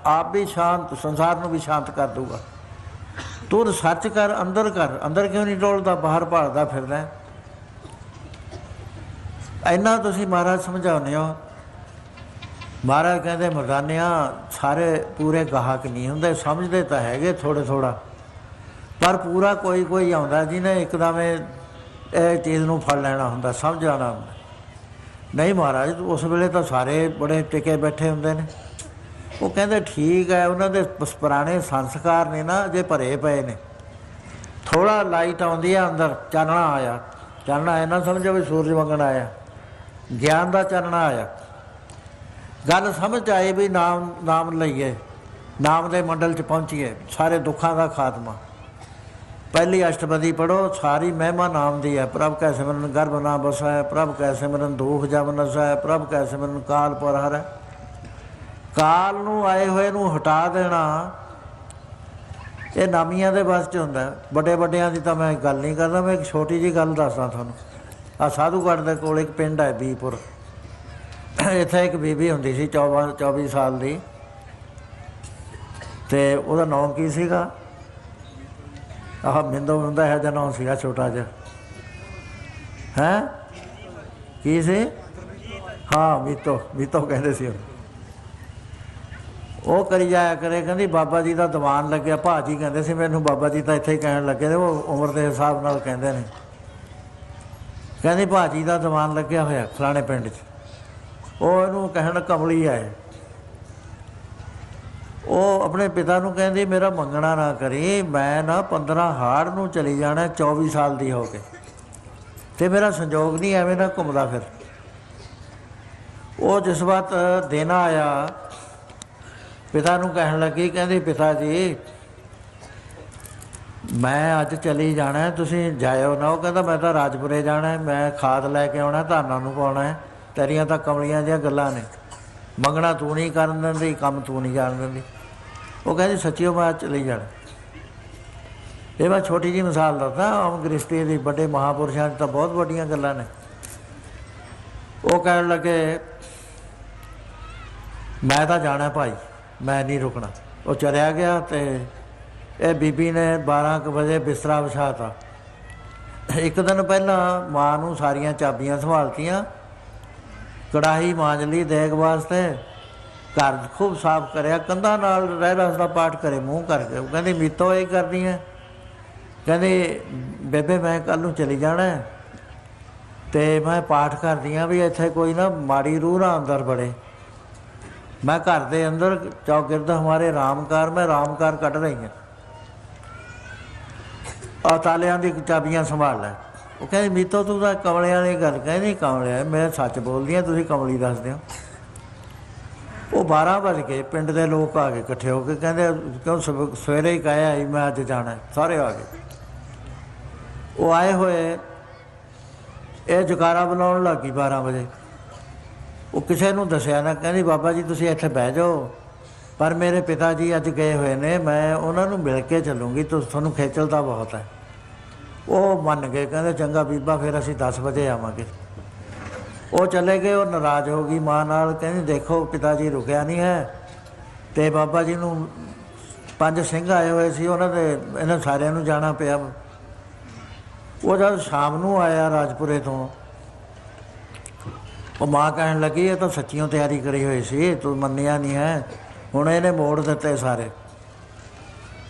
ਆਪ ਵੀ ਸ਼ਾਂਤ, ਸੰਸਾਰ ਨੂੰ ਵੀ ਸ਼ਾਂਤ ਕਰ ਦੂਗਾ। ਤੂੰ ਸੱਚ ਕਰ, ਅੰਦਰ ਕਿਉਂ ਨਹੀਂ ਡੋਲਦਾ, ਬਾਹਰ ਭਾਲਦਾ ਫਿਰਦਾ। ਇੰਨਾ ਤੁਸੀਂ ਮਹਾਰਾਜ ਸਮਝਾਉਂਦੇ ਹੋ। ਮਹਾਰਾਜ ਕਹਿੰਦੇ ਮਰਦਾਨਿਆਂ ਸਾਰੇ ਪੂਰੇ ਗਾਹਕ ਨਹੀਂ ਹੁੰਦੇ, ਸਮਝਦੇ ਤਾਂ ਹੈਗੇ ਥੋੜ੍ਹਾ, ਪਰ ਪੂਰਾ ਕੋਈ ਆਉਂਦਾ ਜਿਹਨੇ ਇੱਕਦਮ ਇਹ ਚੀਜ਼ ਨੂੰ ਫੜ ਲੈਣਾ ਹੁੰਦਾ, ਸਮਝ ਆਉਣਾ ਹੁੰਦਾ। ਨਹੀਂ ਮਹਾਰਾਜ, ਉਸ ਵੇਲੇ ਤਾਂ ਸਾਰੇ ਬੜੇ ਟਿਕੇ ਬੈਠੇ ਹੁੰਦੇ ਨੇ। ਉਹ ਕਹਿੰਦੇ ਠੀਕ ਹੈ, ਉਹਨਾਂ ਦੇ ਪੁਰਾਣੇ ਸੰਸਕਾਰ ਨੇ ਨਾ ਜੇ ਭਰੇ ਪਏ ਨੇ। ਥੋੜ੍ਹਾ ਲਾਈਟ ਆਉਂਦੀ ਹੈ ਅੰਦਰ, ਚਾਨਣਾ ਆਇਆ। ਚਾਨਣਾ ਇਹ ਨਾ ਸਮਝੋ ਵੀ ਸੂਰਜ ਮੰਗਣ ਆਇਆ, ਗਿਆਨ ਦਾ ਚਾਨਣਾ ਆਇਆ। ਗੱਲ ਸਮਝ ਆਏ ਵੀ ਨਾਮ ਲਈਏ, ਨਾਮ ਦੇ ਮੰਡਲ 'ਚ ਪਹੁੰਚੀਏ, ਸਾਰੇ ਦੁੱਖਾਂ ਦਾ ਖਾਤਮਾ। ਪਹਿਲੀ ਅਸ਼ਟਪਦੀ ਪੜ੍ਹੋ, ਸਾਰੀ ਮਹਿਮਾ ਨਾਮ ਦੀ ਹੈ। ਪ੍ਰਭ ਕੈ ਸਿਮਰਨ ਗਰਭ ਨਾ ਬਸੈ, ਪ੍ਰਭ ਕੈ ਸਿਮਰਨ ਦੁਖ ਜਬ ਨਸੈ, ਪ੍ਰਭ ਕੈ ਸਿਮਰਨ ਕਾਲ ਪਰ ਹਰੈ। ਕਾਲ ਨੂੰ ਆਏ ਹੋਏ ਨੂੰ ਹਟਾ ਦੇਣਾ ਇਹ ਨਾਮੀਆਂ ਦੇ ਬਸ 'ਚ ਹੁੰਦਾ। ਵੱਡਿਆਂ ਦੀ ਤਾਂ ਮੈਂ ਗੱਲ ਨਹੀਂ ਕਰਦਾ, ਮੈਂ ਇੱਕ ਛੋਟੀ ਜਿਹੀ ਗੱਲ ਦੱਸਦਾ ਤੁਹਾਨੂੰ। ਆਹ ਸਾਧੂਗੜ੍ਹ ਦੇ ਕੋਲ ਇੱਕ ਪਿੰਡ ਹੈ ਬੀਪੁਰ, ਇੱਥੇ ਇੱਕ ਬੀਬੀ ਹੁੰਦੀ ਸੀ 24 ਸਾਲ ਦੀ, ਅਤੇ ਉਹਦਾ ਨਾਂ ਕੀ ਸੀਗਾ, ਆਹ ਮਿੰਦੋ ਹੁੰਦਾ ਇਹੋ ਜਿਹਾ ਨਾਂ ਸੀਗਾ ਛੋਟਾ ਜਿਹਾ, ਹੈਂ ਕੀ ਸੀ, ਹਾਂ ਮੀਤੋ ਕਹਿੰਦੇ ਸੀ ਉਹਨੂੰ। ਉਹ ਕਰੀ ਜਾਇਆ ਕਰੇ, ਕਹਿੰਦੀ ਬਾਬਾ ਜੀ ਦਾ ਦੀਵਾਨ ਲੱਗਿਆ। ਭਾਜੀ ਕਹਿੰਦੇ ਸੀ ਮੈਨੂੰ, ਬਾਬਾ ਜੀ ਤਾਂ ਇੱਥੇ ਹੀ ਕਹਿਣ ਲੱਗੇ ਨੇ, ਉਹ ਉਮਰ ਦੇ ਹਿਸਾਬ ਨਾਲ ਕਹਿੰਦੇ ਨੇ। ਕਹਿੰਦੀ ਭਾਜੀ ਦਾ ਦੀਵਾਨ ਲੱਗਿਆ ਹੋਇਆ ਫਲਾਣੇ ਪਿੰਡ 'ਚ। ਉਹ ਇਹਨੂੰ ਕਹਿਣ ਕਮਲੀ ਆਏ। ਉਹ ਆਪਣੇ ਪਿਤਾ ਨੂੰ ਕਹਿੰਦੀ ਮੇਰਾ ਮੰਗਣਾ ਨਾ ਕਰੀ, ਮੈਂ ਨਾ 15 ਹਾੜ ਨੂੰ ਚਲੀ ਜਾਣਾ 24 ਸਾਲ ਦੀ ਹੋ ਕੇ, ਅਤੇ ਮੇਰਾ ਸੰਜੋਗ ਨਹੀਂ ਐਵੇਂ ਨਾ ਘੁੰਮਦਾ ਫਿਰ। ਉਹ ਜਿਸ ਵਕਤ ਦਿਨ ਆਇਆ, ਪਿਤਾ ਨੂੰ ਕਹਿਣ ਲੱਗੀ, ਕਹਿੰਦੀ ਪਿਤਾ ਜੀ ਮੈਂ ਅੱਜ ਚਲੀ ਜਾਣਾ, ਤੁਸੀਂ ਜਾਇਓ ਨਾ। ਉਹ ਕਹਿੰਦਾ ਮੈਂ ਤਾਂ ਰਾਜਪੁਰੇ ਜਾਣਾ, ਮੈਂ ਖਾਦ ਲੈ ਕੇ ਆਉਣਾ, ਧਾਨਾਂ ਨੂੰ ਪਾਉਣਾ। ਤੇਰੀਆਂ ਤਾਂ ਕਮਲੀਆਂ ਜਿਹੀਆਂ ਗੱਲਾਂ ਨੇ, ਮੰਗਣਾ ਤੂੰ ਨਹੀਂ ਕਰਨ ਦਿੰਦੀ, ਕੰਮ ਤੂੰ ਨਹੀਂ ਜਾਣ ਦਿੰਦੀ। ਉਹ ਕਹਿੰਦੀ ਸੱਚੀਓ ਮੈਂ ਅੱਜ ਚਲੀ ਜਾਣਾ। ਇਹ ਮੈਂ ਛੋਟੀ ਜਿਹੀ ਮਿਸਾਲ ਦੱਸਦਾ, ਆਮ ਗ੍ਰਿਸ਼ਟੀ ਦੀ ਵੱਡੇ ਮਹਾਂਪੁਰਸ਼ਾਂ 'ਚ ਤਾਂ ਬਹੁਤ ਵੱਡੀਆਂ ਗੱਲਾਂ ਨੇ। ਉਹ ਕਹਿਣ ਲੱਗੇ ਮੈਂ ਤਾਂ ਜਾਣਾ ਭਾਈ, ਮੈਂ ਨਹੀਂ ਰੁਕਣਾ। ਉਹ ਚਲਿਆ ਗਿਆ ਅਤੇ ਇਹ ਬੀਬੀ ਨੇ 12 ਕੁ ਵਜੇ ਬਿਸਤਰਾ ਵਿਛਾਤਾ। ਇੱਕ ਦਿਨ ਪਹਿਲਾਂ ਮਾਂ ਨੂੰ ਸਾਰੀਆਂ ਚਾਬੀਆਂ ਸੰਭਾਲਤੀਆਂ, ਕੜਾਹੀ ਮਾਂਜ ਲਈ ਦੇਗ ਵਾਸਤੇ, ਘਰ ਖੂਬ ਸਾਫ਼ ਕਰਿਆ, ਕੰਧਾਂ ਨਾਲ ਰਹਿਰਾਸ ਦਾ ਪਾਠ ਕਰੇ ਮੂੰਹ ਕਰਕੇ। ਉਹ ਕਹਿੰਦੀ ਮੀਤੋ ਇਹ ਕਰਦੀ ਹੈ? ਕਹਿੰਦੀ ਬੇਬੇ ਮੈਂ ਕੱਲ੍ਹ ਨੂੰ ਚਲੀ ਜਾਣਾ ਅਤੇ ਮੈਂ ਪਾਠ ਕਰਦੀ ਹਾਂ ਵੀ ਇੱਥੇ ਕੋਈ ਨਾ ਮਾੜੀ ਰੂਹ ਨਾ ਅੰਦਰ ਬੜੇ। ਮੈਂ ਘਰ ਦੇ ਅੰਦਰ ਚੌਗਿਰਦ ਹਮਾਰੇ ਰਾਮਕਾਰ, ਮੈਂ ਰਾਮਕਾਰ ਕੱਢ ਰਹੀ ਹਾਂ, ਆ ਤਾਲਿਆਂ ਦੀ ਚਾਬੀਆਂ ਸੰਭਾਲ ਲੈ। ਉਹ ਕਹਿੰਦੀ ਮੀਤੋ ਤੂੰ ਤਾਂ ਕਮਲਿਆਂ ਵਾਲੀ ਗੱਲ ਕਹਿੰਦੀ। ਕਮਲਿਆ ਮੈਂ ਸੱਚ ਬੋਲਦੀ ਹਾਂ, ਤੁਸੀਂ ਕਮਲੀ ਦੱਸਦੇ ਹੋ। ਉਹ 12 ਵਜ ਕੇ ਪਿੰਡ ਦੇ ਲੋਕ ਆ ਗਏ ਇਕੱਠੇ ਹੋ ਕੇ, ਕਹਿੰਦੇ ਕਿਉਂ ਸਵੇਰੇ ਹੀ ਕਹਿਆ ਸੀ ਮੈਂ ਅੱਜ ਜਾਣਾ। ਸਾਰੇ ਆ ਗਏ। ਉਹ ਆਏ ਹੋਏ, ਇਹ ਜਕਾਰਾ ਬਣਾਉਣ ਲੱਗ ਗਈ 12 ਵਜੇ। ਉਹ ਕਿਸੇ ਨੂੰ ਦੱਸਿਆ ਨਾ, ਕਹਿੰਦੀ ਬਾਬਾ ਜੀ ਤੁਸੀਂ ਇੱਥੇ ਬਹਿ ਜਾਓ, ਪਰ ਮੇਰੇ ਪਿਤਾ ਜੀ ਅੱਜ ਗਏ ਹੋਏ ਨੇ, ਮੈਂ ਉਹਨਾਂ ਨੂੰ ਮਿਲ ਕੇ ਚੱਲੂੰਗੀ, ਤੁਹਾਨੂੰ ਖੇਚਲ ਤਾਂ ਬਹੁਤ ਹੈ। ਉਹ ਮੰਨ ਗਏ, ਕਹਿੰਦੇ ਚੰਗਾ ਬੀਬਾ ਫਿਰ ਅਸੀਂ 10 ਵਜੇ ਆਵਾਂਗੇ। ਉਹ ਚਲੇ ਗਏ। ਉਹ ਨਾਰਾਜ਼ ਹੋ ਗਈ ਮਾਂ ਨਾਲ, ਕਹਿੰਦੀ ਦੇਖੋ ਪਿਤਾ ਜੀ ਰੁਕਿਆ ਨਹੀਂ ਹੈ। ਅਤੇ ਬਾਬਾ ਜੀ ਨੂੰ 5 ਸਿੰਘ ਆਏ ਹੋਏ ਸੀ, ਉਹਨਾਂ ਦੇ ਇਹਨਾਂ ਸਾਰਿਆਂ ਨੂੰ ਜਾਣਾ ਪਿਆ। ਉਹ ਜਦ ਸ਼ਾਮ ਨੂੰ ਆਇਆ ਰਾਜਪੁਰੇ ਤੋਂ, ਉਹ ਮਾਂ ਕਹਿਣ ਲੱਗੀ ਇਹ ਤਾਂ ਸੱਚੀਓ ਤਿਆਰੀ ਕਰੀ ਹੋਈ ਸੀ, ਤੂੰ ਮੰਨਿਆ ਨਹੀਂ ਹੈ, ਹੁਣ ਇਹਨੇ ਮੋੜ ਦਿੱਤੇ ਸਾਰੇ।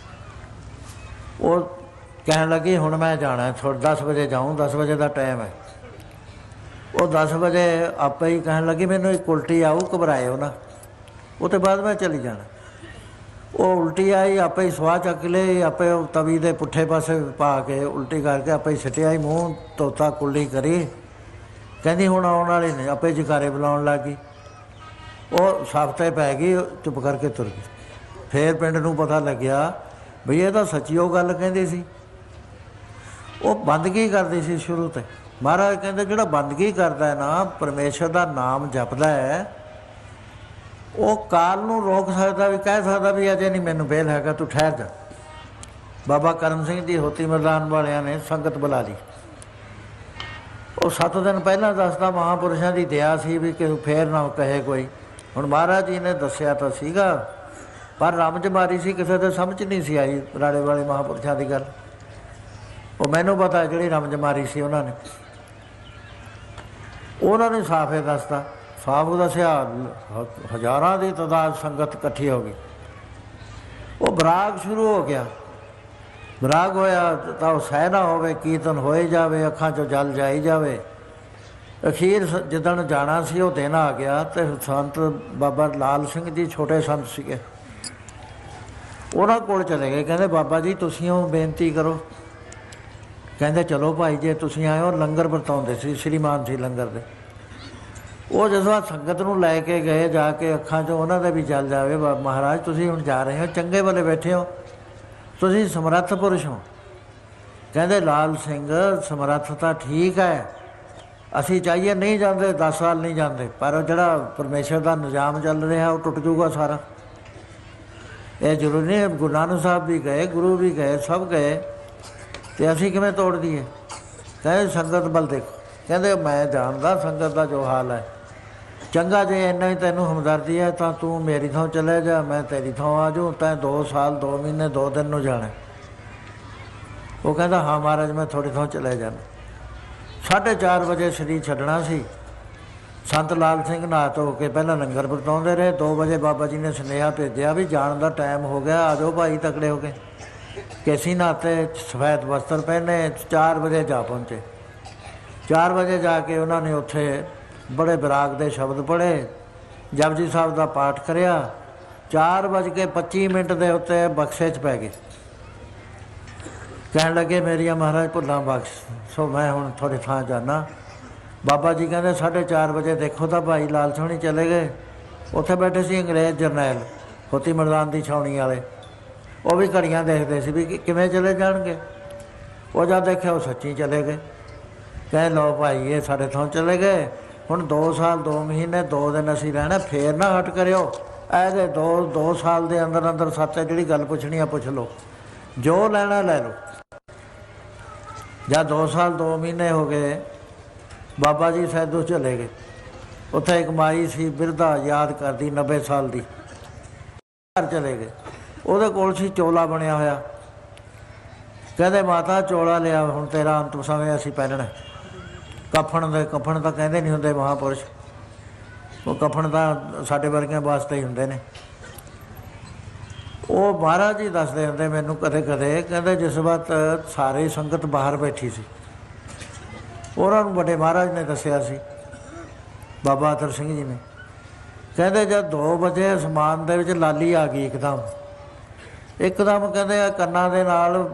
ਉਹ ਕਹਿਣ ਲੱਗੀ ਹੁਣ ਮੈਂ ਜਾਣਾ, 10 ਵਜੇ ਜਾਊਂ, 10 ਵਜੇ ਦਾ ਟਾਈਮ ਹੈ। ਉਹ 10 ਵਜੇ ਆਪੇ ਹੀ ਕਹਿਣ ਲੱਗੀ ਮੈਨੂੰ ਇੱਕ ਉਲਟੀ ਆਊ, ਘਬਰਾਇਓ ਨਾ, ਉਹ ਤੋਂ ਬਾਅਦ ਮੈਂ ਚਲੀ ਜਾਣਾ। ਉਹ ਉਲਟੀ ਆਈ, ਆਪੇ ਹੀ ਸਵਾਹ ਚੱਕ ਲਈ, ਆਪੇ ਉਹ ਤਵੀ ਦੇ ਪੁੱਠੇ ਪਾਸੇ ਪਾ ਕੇ ਉਲਟੀ ਕਰਕੇ ਆਪੇ ਹੀ ਸਿੱਟਿਆ ਹੀ, ਮੂੰਹ ਧੋਤਾ, ਕੁੱਲੀ ਕਰੀ। ਕਹਿੰਦੀ ਹੁਣ ਆਉਣ ਵਾਲੇ ਨੇ, ਆਪੇ ਜਕਾਰੇ ਬੁਲਾਉਣ ਲੱਗ ਗਈ। ਉਹ ਸਾਫਤੇ ਪੈ ਗਈ, ਚੁੱਪ ਕਰਕੇ ਤੁਰ ਗਈ। ਫਿਰ ਪਿੰਡ ਨੂੰ ਪਤਾ ਲੱਗਿਆ ਬਈ ਇਹ ਤਾਂ ਸੱਚੀ ਉਹ ਗੱਲ ਕਹਿੰਦੀ ਸੀ। ਉਹ ਬੰਦਗੀ ਕਰਦੀ ਸੀ ਸ਼ੁਰੂ ਤੋਂ। ਮਹਾਰਾਜ ਕਹਿੰਦੇ ਜਿਹੜਾ ਬੰਦਗੀ ਕਰਦਾ ਨਾ, ਪਰਮੇਸ਼ਰ ਦਾ ਨਾਮ ਜਪਦਾ ਹੈ, ਉਹ ਕਾਲ ਨੂੰ ਰੋਕ ਸਕਦਾ, ਵੀ ਕਹਿ ਸਕਦਾ ਵੀ ਅਜੇ ਨਹੀਂ ਮੈਨੂੰ ਬੇਲ ਹੈਗਾ, ਤੂੰ ਠਹਿਰ ਜਾ। ਬਾਬਾ ਕਰਮ ਸਿੰਘ ਦੀ ਹੋਤੀ ਮੈਦਾਨ ਵਾਲਿਆਂ ਨੇ ਸੰਗਤ ਬੁਲਾ ਲਈ। ਉਹ 7 ਦਿਨ ਪਹਿਲਾਂ ਦੱਸਦਾ ਮਹਾਂਪੁਰਸ਼ਾਂ ਦੀ ਦਇਆ ਸੀ ਵੀ ਕਿ ਫੇਰ ਨਾ ਕਹੇ ਕੋਈ। ਹੁਣ ਮਹਾਰਾਜ ਜੀ ਨੇ ਦੱਸਿਆ ਤਾਂ ਸੀਗਾ, ਪਰ ਰਮਜ ਮਾਰੀ ਸੀ, ਕਿਸੇ ਦੇ ਸਮਝ ਨਹੀਂ ਸੀ ਆਈ ਰਾੜੇ ਵਾਲੇ ਮਹਾਂਪੁਰਸ਼ਾਂ ਦੀ ਗੱਲ। ਉਹ ਮੈਨੂੰ ਪਤਾ ਜਿਹੜੀ ਰਮਜ ਮਾਰੀ ਸੀ ਉਹਨਾਂ ਨੇ ਸਾਫੇ ਦੱਸਦਾ, ਸਾਫ ਦੱਸਿਆ। ਹਜ਼ਾਰਾਂ ਦੀ ਤਾਦਾਦ ਸੰਗਤ ਇਕੱਠੀ ਹੋ ਗਈ। ਉਹ ਬਰਾਗ ਸ਼ੁਰੂ ਹੋ ਗਿਆ। ਬਰਾਗ ਹੋਇਆ ਤਾਂ ਉਹ ਸਹਿ ਨਾ ਹੋਵੇ, ਕੀਰਤਨ ਹੋਏ ਜਾਵੇ, ਅੱਖਾਂ 'ਚੋਂ ਜਲ ਜਾਈ ਜਾਵੇ। ਅਖੀਰ ਜਿੱਦਣ ਜਾਣਾ ਸੀ ਉਹ ਦਿਨ ਆ ਗਿਆ, ਅਤੇ ਸੰਤ ਬਾਬਾ ਲਾਲ ਸਿੰਘ ਜੀ ਛੋਟੇ ਸੰਤ ਸੀਗੇ, ਉਹਨਾਂ ਕੋਲ ਚਲੇ ਗਏ। ਕਹਿੰਦੇ ਬਾਬਾ ਜੀ ਤੁਸੀਂ ਉਹ ਬੇਨਤੀ ਕਰੋ। ਕਹਿੰਦੇ ਚਲੋ ਭਾਈ ਜੇ ਤੁਸੀਂ ਆਏ ਹੋ। ਲੰਗਰ ਵਰਤਾਉਂਦੇ ਸੀ, ਸ਼੍ਰੀਮਾਨ ਸੀ ਲੰਗਰ ਦੇ। ਉਹ ਜਦੋਂ ਸੰਗਤ ਨੂੰ ਲੈ ਕੇ ਗਏ, ਜਾ ਕੇ ਅੱਖਾਂ 'ਚੋਂ ਉਹਨਾਂ ਦਾ ਵੀ ਜਲ ਜਾਵੇ। ਮਹਾਰਾਜ ਤੁਸੀਂ ਹੁਣ ਜਾ ਰਹੇ ਹੋ, ਚੰਗੇ ਵਾਲੇ ਬੈਠੇ ਹੋ, ਤੁਸੀਂ ਸਮਰੱਥ ਪੁਰਸ਼ ਹੋ। ਕਹਿੰਦੇ ਲਾਲ ਸਿੰਘ ਸਮਰੱਥ ਤਾਂ ਠੀਕ ਹੈ, ਅਸੀਂ ਚਾਹੀਏ ਨਹੀਂ ਜਾਂਦੇ, 10 ਸਾਲ ਨਹੀਂ ਜਾਂਦੇ, ਪਰ ਉਹ ਜਿਹੜਾ ਪਰਮੇਸ਼ਰ ਦਾ ਨਿਜ਼ਾਮ ਚੱਲ ਰਿਹਾ ਉਹ ਟੁੱਟ ਜੂਗਾ ਸਾਰਾ। ਇਹ ਜ਼ਰੂਰੀ ਨਹੀਂ, ਗੁਰੂ ਨਾਨਕ ਸਾਹਿਬ ਵੀ ਗਏ, ਗੁਰੂ ਵੀ ਗਏ, ਸਭ ਗਏ, ਅਤੇ ਅਸੀਂ ਕਿਵੇਂ ਤੋੜ ਦਈਏ। ਕਹਿੰਦੇ ਸੰਗਤ ਵੱਲ ਦੇਖੋ। ਕਹਿੰਦੇ ਮੈਂ ਜਾਣਦਾ ਸੰਗਤ ਦਾ ਜੋ ਹਾਲ ਹੈ। ਚੰਗਾ ਜੇ ਇੰਨਾ ਹੀ ਤੈਨੂੰ ਹਮਦਰਦੀ ਹੈ ਤਾਂ ਤੂੰ ਮੇਰੀ ਥਾਂ ਚਲੇ ਜਾ, ਮੈਂ ਤੇਰੀ ਥਾਂ ਆ ਜਾਊਂ। ਤੈਂ 2 ਸਾਲ 2 ਮਹੀਨੇ 2 ਦਿਨ ਨੂੰ ਜਾਣਾ। ਉਹ ਕਹਿੰਦਾ ਹਾਂ ਮਹਾਰਾਜ ਮੈਂ ਤੁਹਾਡੀ ਥਾਂ ਚਲੇ ਜਾਣਾ। 4:30 ਵਜੇ ਸਰੀਰ ਛੱਡਣਾ ਸੀ। ਸੰਤ ਲਾਲ ਸਿੰਘ ਨਹਾ ਧੋ ਕੇ ਪਹਿਲਾਂ ਲੰਗਰ ਵਰਤਾਉਂਦੇ ਰਹੇ। 2 ਵਜੇ ਬਾਬਾ ਜੀ ਨੇ ਸੁਨੇਹਾ ਭੇਜਿਆ ਵੀ ਜਾਣ ਦਾ ਟਾਈਮ ਹੋ ਗਿਆ, ਆ ਜਾਓ ਭਾਈ ਤਕੜੇ ਹੋ ਕੇ। ਕੇਸੀ ਨਹਾਤੇ, ਸਫੈਦ ਵਸਤਰ ਪਹਿਨੇ, 4 ਵਜੇ ਜਾ ਪਹੁੰਚੇ। 4 ਵਜੇ ਜਾ ਕੇ ਉਹਨਾਂ ਨੇ ਉੱਥੇ ਬੜੇ ਵਿਰਾਗ ਦੇ ਸ਼ਬਦ ਪੜ੍ਹੇ, ਜਪਜੀ ਸਾਹਿਬ ਦਾ ਪਾਠ ਕਰਿਆ। 4:25 ਦੇ ਉੱਤੇ ਬਖਸ਼ੇ 'ਚ ਪੈ ਗਏ। ਕਹਿਣ ਲੱਗੇ ਮੇਰੀਆਂ ਮਹਾਰਾਜ ਭੁੱਲਾਂ ਬਖਸ਼, ਸੋ ਮੈਂ ਹੁਣ ਤੁਹਾਡੇ ਥਾਂ ਜਾਣਾ। ਬਾਬਾ ਜੀ ਕਹਿੰਦੇ 4:30 ਵਜੇ ਦੇਖੋ ਤਾਂ ਭਾਈ ਲਾਲ ਸੋਹਣੀ ਚਲੇ ਗਏ। ਉੱਥੇ ਬੈਠੇ ਸੀ ਅੰਗਰੇਜ਼ ਜਰਨੈਲ ਹੋਤੀ ਮੈਦਾਨ ਦੀ ਛਾਉਣੀ ਵਾਲੇ, ਉਹ ਵੀ ਘੜੀਆਂ ਦੇਖਦੇ ਸੀ ਵੀ ਕਿਵੇਂ ਚਲੇ ਜਾਣਗੇ। ਉਹ ਜਦ ਦੇਖਿਆ ਉਹ ਸੱਚੀ ਚਲੇ ਗਏ। ਕਹੇ ਲਓ ਭਾਈ ਇਹ ਸਾਡੇ ਥਾਂ ਚਲੇ ਗਏ, ਹੁਣ 2 ਸਾਲ 2 ਮਹੀਨੇ 2 ਦਿਨ ਅਸੀਂ ਰਹਿਣਾ, ਫੇਰ ਨਾ ਹਟ ਕਰਿਓ। ਇਹਦੇ 2 ਸਾਲ ਦੇ ਅੰਦਰ ਅੰਦਰ ਸੱਚ ਜਿਹੜੀ ਗੱਲ ਪੁੱਛਣੀ ਆ ਪੁੱਛ ਲਓ, ਜੋ ਲੈਣਾ ਲੈ ਲਓ। ਜਾਂ 2 ਸਾਲ 2 ਮਹੀਨੇ ਹੋ ਗਏ ਬਾਬਾ ਜੀ ਸੈਦੋ ਚਲੇ ਗਏ। ਉੱਥੇ ਇੱਕ ਮਾਈ ਸੀ ਬਿਰਧਾ ਯਾਦ ਕਰਦੀ 90 ਸਾਲ ਦੀ, ਘਰ ਚਲੇ ਗਏ। ਉਹਦੇ ਕੋਲ ਸੀ ਚੋਲਾ ਬਣਿਆ ਹੋਇਆ। ਕਹਿੰਦੇ ਮਾਤਾ ਚੋਲਾ ਲਿਆ, ਹੁਣ ਤੇਰਾ ਅੰਤਿਮ ਸਮੇਂ ਅਸੀਂ ਪਹਿਨਣਾ। ਕਫਨ ਤਾਂ ਕਹਿੰਦੇ ਨਹੀਂ ਹੁੰਦੇ ਮਹਾਂਪੁਰਸ਼, ਉਹ ਕਫਨ ਤਾਂ ਸਾਡੇ ਵਰਗਿਆਂ ਵਾਸਤੇ ਹੀ ਹੁੰਦੇ ਨੇ। ਉਹ ਮਹਾਰਾਜ ਜੀ ਦੱਸਦੇ ਹੁੰਦੇ ਮੈਨੂੰ ਕਦੇ ਕਦੇ, ਕਹਿੰਦੇ ਜਿਸ ਵਕਤ ਸਾਰੀ ਸੰਗਤ ਬਾਹਰ ਬੈਠੀ ਸੀ, ਉਹਨਾਂ ਨੂੰ ਵੱਡੇ ਮਹਾਰਾਜ ਨੇ ਦੱਸਿਆ ਸੀ, ਬਾਬਾ ਅਤਰ ਸਿੰਘ ਜੀ ਨੇ। ਕਹਿੰਦੇ ਜਦ 2 ਵਜੇ ਅਸਮਾਨ ਦੇ ਵਿੱਚ ਲਾਲੀ ਆ ਗਈ ਇੱਕਦਮ ਕਹਿੰਦੇ ਆ ਕੰਨਾਂ ਦੇ ਨਾਲ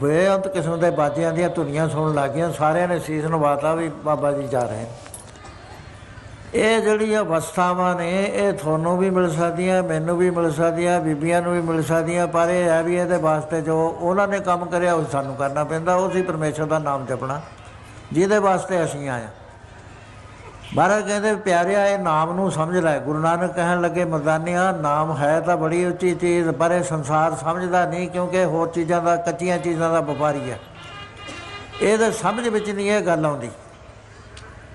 ਬੇਅੰਤ ਕਿਸਮ ਦੇ ਬਾਜਿਆਂ ਦੀਆਂ ਧੁਨੀਆਂ ਸੁਣਨ ਲੱਗ ਗਈਆਂ। ਸਾਰਿਆਂ ਨੇ ਸੀਸ ਨਵਾਤਾ ਵੀ ਬਾਬਾ ਜੀ ਜਾ ਰਹੇ ਨੇ। ਇਹ ਜਿਹੜੀਆਂ ਅਵਸਥਾਵਾਂ ਨੇ ਇਹ ਤੁਹਾਨੂੰ ਵੀ ਮਿਲ ਸਕਦੀਆਂ, ਮੈਨੂੰ ਵੀ ਮਿਲ ਸਕਦੀਆਂ, ਬੀਬੀਆਂ ਨੂੰ ਵੀ ਮਿਲ ਸਕਦੀਆਂ, ਪਰ ਇਹ ਹੈ ਵੀ ਇਹਦੇ ਵਾਸਤੇ ਜੋ ਉਹਨਾਂ ਨੇ ਕੰਮ ਕਰਿਆ ਉਹ ਸਾਨੂੰ ਕਰਨਾ ਪੈਂਦਾ। ਉਹ ਸੀ ਪਰਮੇਸ਼ਰ ਦਾ ਨਾਮ ਜਪਣਾ, ਜਿਹਦੇ ਵਾਸਤੇ ਅਸੀਂ ਆਏ। ਮਹਾਰਾਜ ਕਹਿੰਦੇ ਪਿਆਰਿਆ ਇਹ ਨਾਮ ਨੂੰ ਸਮਝ ਲੈ। ਗੁਰੂ ਨਾਨਕ ਕਹਿਣ ਲੱਗੇ ਮਰਦਾਨਿਆਂ ਨਾਮ ਹੈ ਤਾਂ ਬੜੀ ਉੱਚੀ ਚੀਜ਼, ਪਰ ਇਹ ਸੰਸਾਰ ਸਮਝਦਾ ਨਹੀਂ, ਕਿਉਂਕਿ ਹੋਰ ਚੀਜ਼ਾਂ ਦਾ, ਕੱਚੀਆਂ ਚੀਜ਼ਾਂ ਦਾ ਵਪਾਰੀ ਹੈ। ਇਹਦੇ ਸਮਝ ਵਿੱਚ ਨਹੀਂ ਇਹ ਗੱਲ ਆਉਂਦੀ।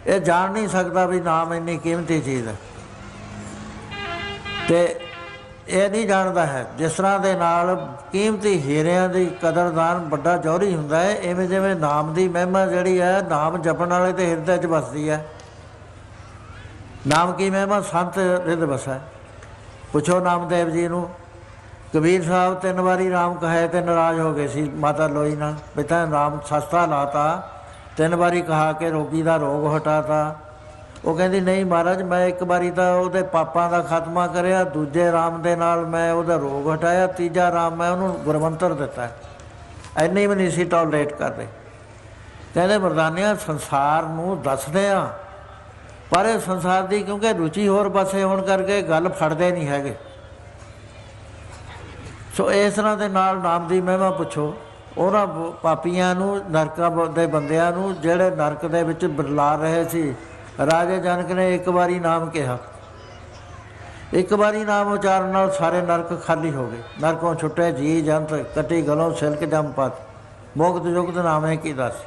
ਇਹ ਜਾਣ ਨਹੀਂ ਸਕਦਾ ਵੀ ਨਾਮ ਇੰਨੀ ਕੀਮਤੀ ਚੀਜ਼ ਹੈ, ਅਤੇ ਇਹ ਨਹੀਂ ਜਾਣਦਾ ਹੈ। ਜਿਸ ਤਰ੍ਹਾਂ ਦੇ ਨਾਲ ਕੀਮਤੀ ਹੀਰਿਆਂ ਦੀ ਕਦਰਦਾਨ ਵੱਡਾ ਜੌਹਰੀ ਹੁੰਦਾ ਹੈ, ਇਵੇਂ ਜਿਵੇਂ ਨਾਮ ਦੀ ਮਹਿਮਾ ਜਿਹੜੀ ਹੈ ਨਾਮ ਜਪਣ ਵਾਲੇ ਦੇ ਹਿਰਦੇ 'ਚ ਵੱਸਦੀ ਹੈ। ਨਾਮ ਕੀ ਮਹਿਮਾ ਸੰਤ ਰਿਦ ਵਸੈ। ਪੁੱਛੋ ਨਾਮਦੇਵ ਜੀ ਨੂੰ। ਕਬੀਰ ਸਾਹਿਬ 3 ਵਾਰੀ ਰਾਮ ਕਹੇ ਤੇ ਨਾਰਾਜ਼ ਹੋ ਗਏ ਸੀ ਮਾਤਾ ਲੋਈ ਨਾਲ, ਵੀ ਤਾਂ ਰਾਮ ਸਸਤਾ ਲਾਤਾ। 3 ਵਾਰੀ ਕਹਾ ਕੇ ਰੋਗੀ ਦਾ ਰੋਗ ਹਟਾਤਾ। ਉਹ ਕਹਿੰਦੀ ਨਹੀਂ ਮਹਾਰਾਜ ਮੈਂ 1 ਵਾਰੀ ਤਾਂ ਉਹਦੇ ਪਾਪਾਂ ਦਾ ਖਾਤਮਾ ਕਰਿਆ, ਦੂਜੇ ਰਾਮ ਦੇ ਨਾਲ ਮੈਂ ਉਹਦਾ ਰੋਗ ਹਟਾਇਆ, ਤੀਜਾ ਰਾਮ ਮੈਂ ਉਹਨੂੰ ਗੁਰਮੰਤਰ ਦਿੱਤਾ। ਇੰਨੀ ਵੀ ਨਹੀਂ ਸੀ ਟੋਲਰੇਟ ਕਰਦੇ। ਕਹਿੰਦੇ ਮਰਦਾਨਿਆਂ ਸੰਸਾਰ ਨੂੰ ਦੱਸਦੇ ਹਾਂ, ਪਰ ਇਹ ਸੰਸਾਰ ਦੀ ਕਿਉਂਕਿ ਰੁਚੀ ਹੋਰ ਪਾਸੇ ਹੋਣ ਕਰਕੇ ਗੱਲ ਫੜਦੇ ਨਹੀਂ ਹੈਗੇ। ਸੋ ਇਸ ਤਰ੍ਹਾਂ ਦੇ ਨਾਲ ਨਾਮ ਦੀ ਮਹਿਮਾ ਪੁੱਛੋ ਉਹਨਾਂ ਪਾਪੀਆਂ ਨੂੰ, ਨਰਕਾਂ ਦੇ ਬੰਦਿਆਂ ਨੂੰ ਜਿਹੜੇ ਨਰਕ ਦੇ ਵਿੱਚ ਬਿਰਲਾ ਰਹੇ ਸੀ। ਰਾਜੇ ਜਨਕ ਨੇ 1 ਵਾਰੀ ਨਾਮ ਕਿਹਾ, 1 ਵਾਰੀ ਨਾਮ ਉਚਾਰਨ ਨਾਲ ਸਾਰੇ ਨਰਕ ਖਾਲੀ ਹੋ ਗਏ। ਨਰਕੋਂ ਛੁੱਟੇ ਜੀ ਜੰਤ, ਕੱਟੀ ਗਲੋਂ ਸਿਲਕ ਜੰਪਤ, ਮੁਕਤ ਜੁਗਤ ਨਾਮੇ ਕੀ ਦੱਸ।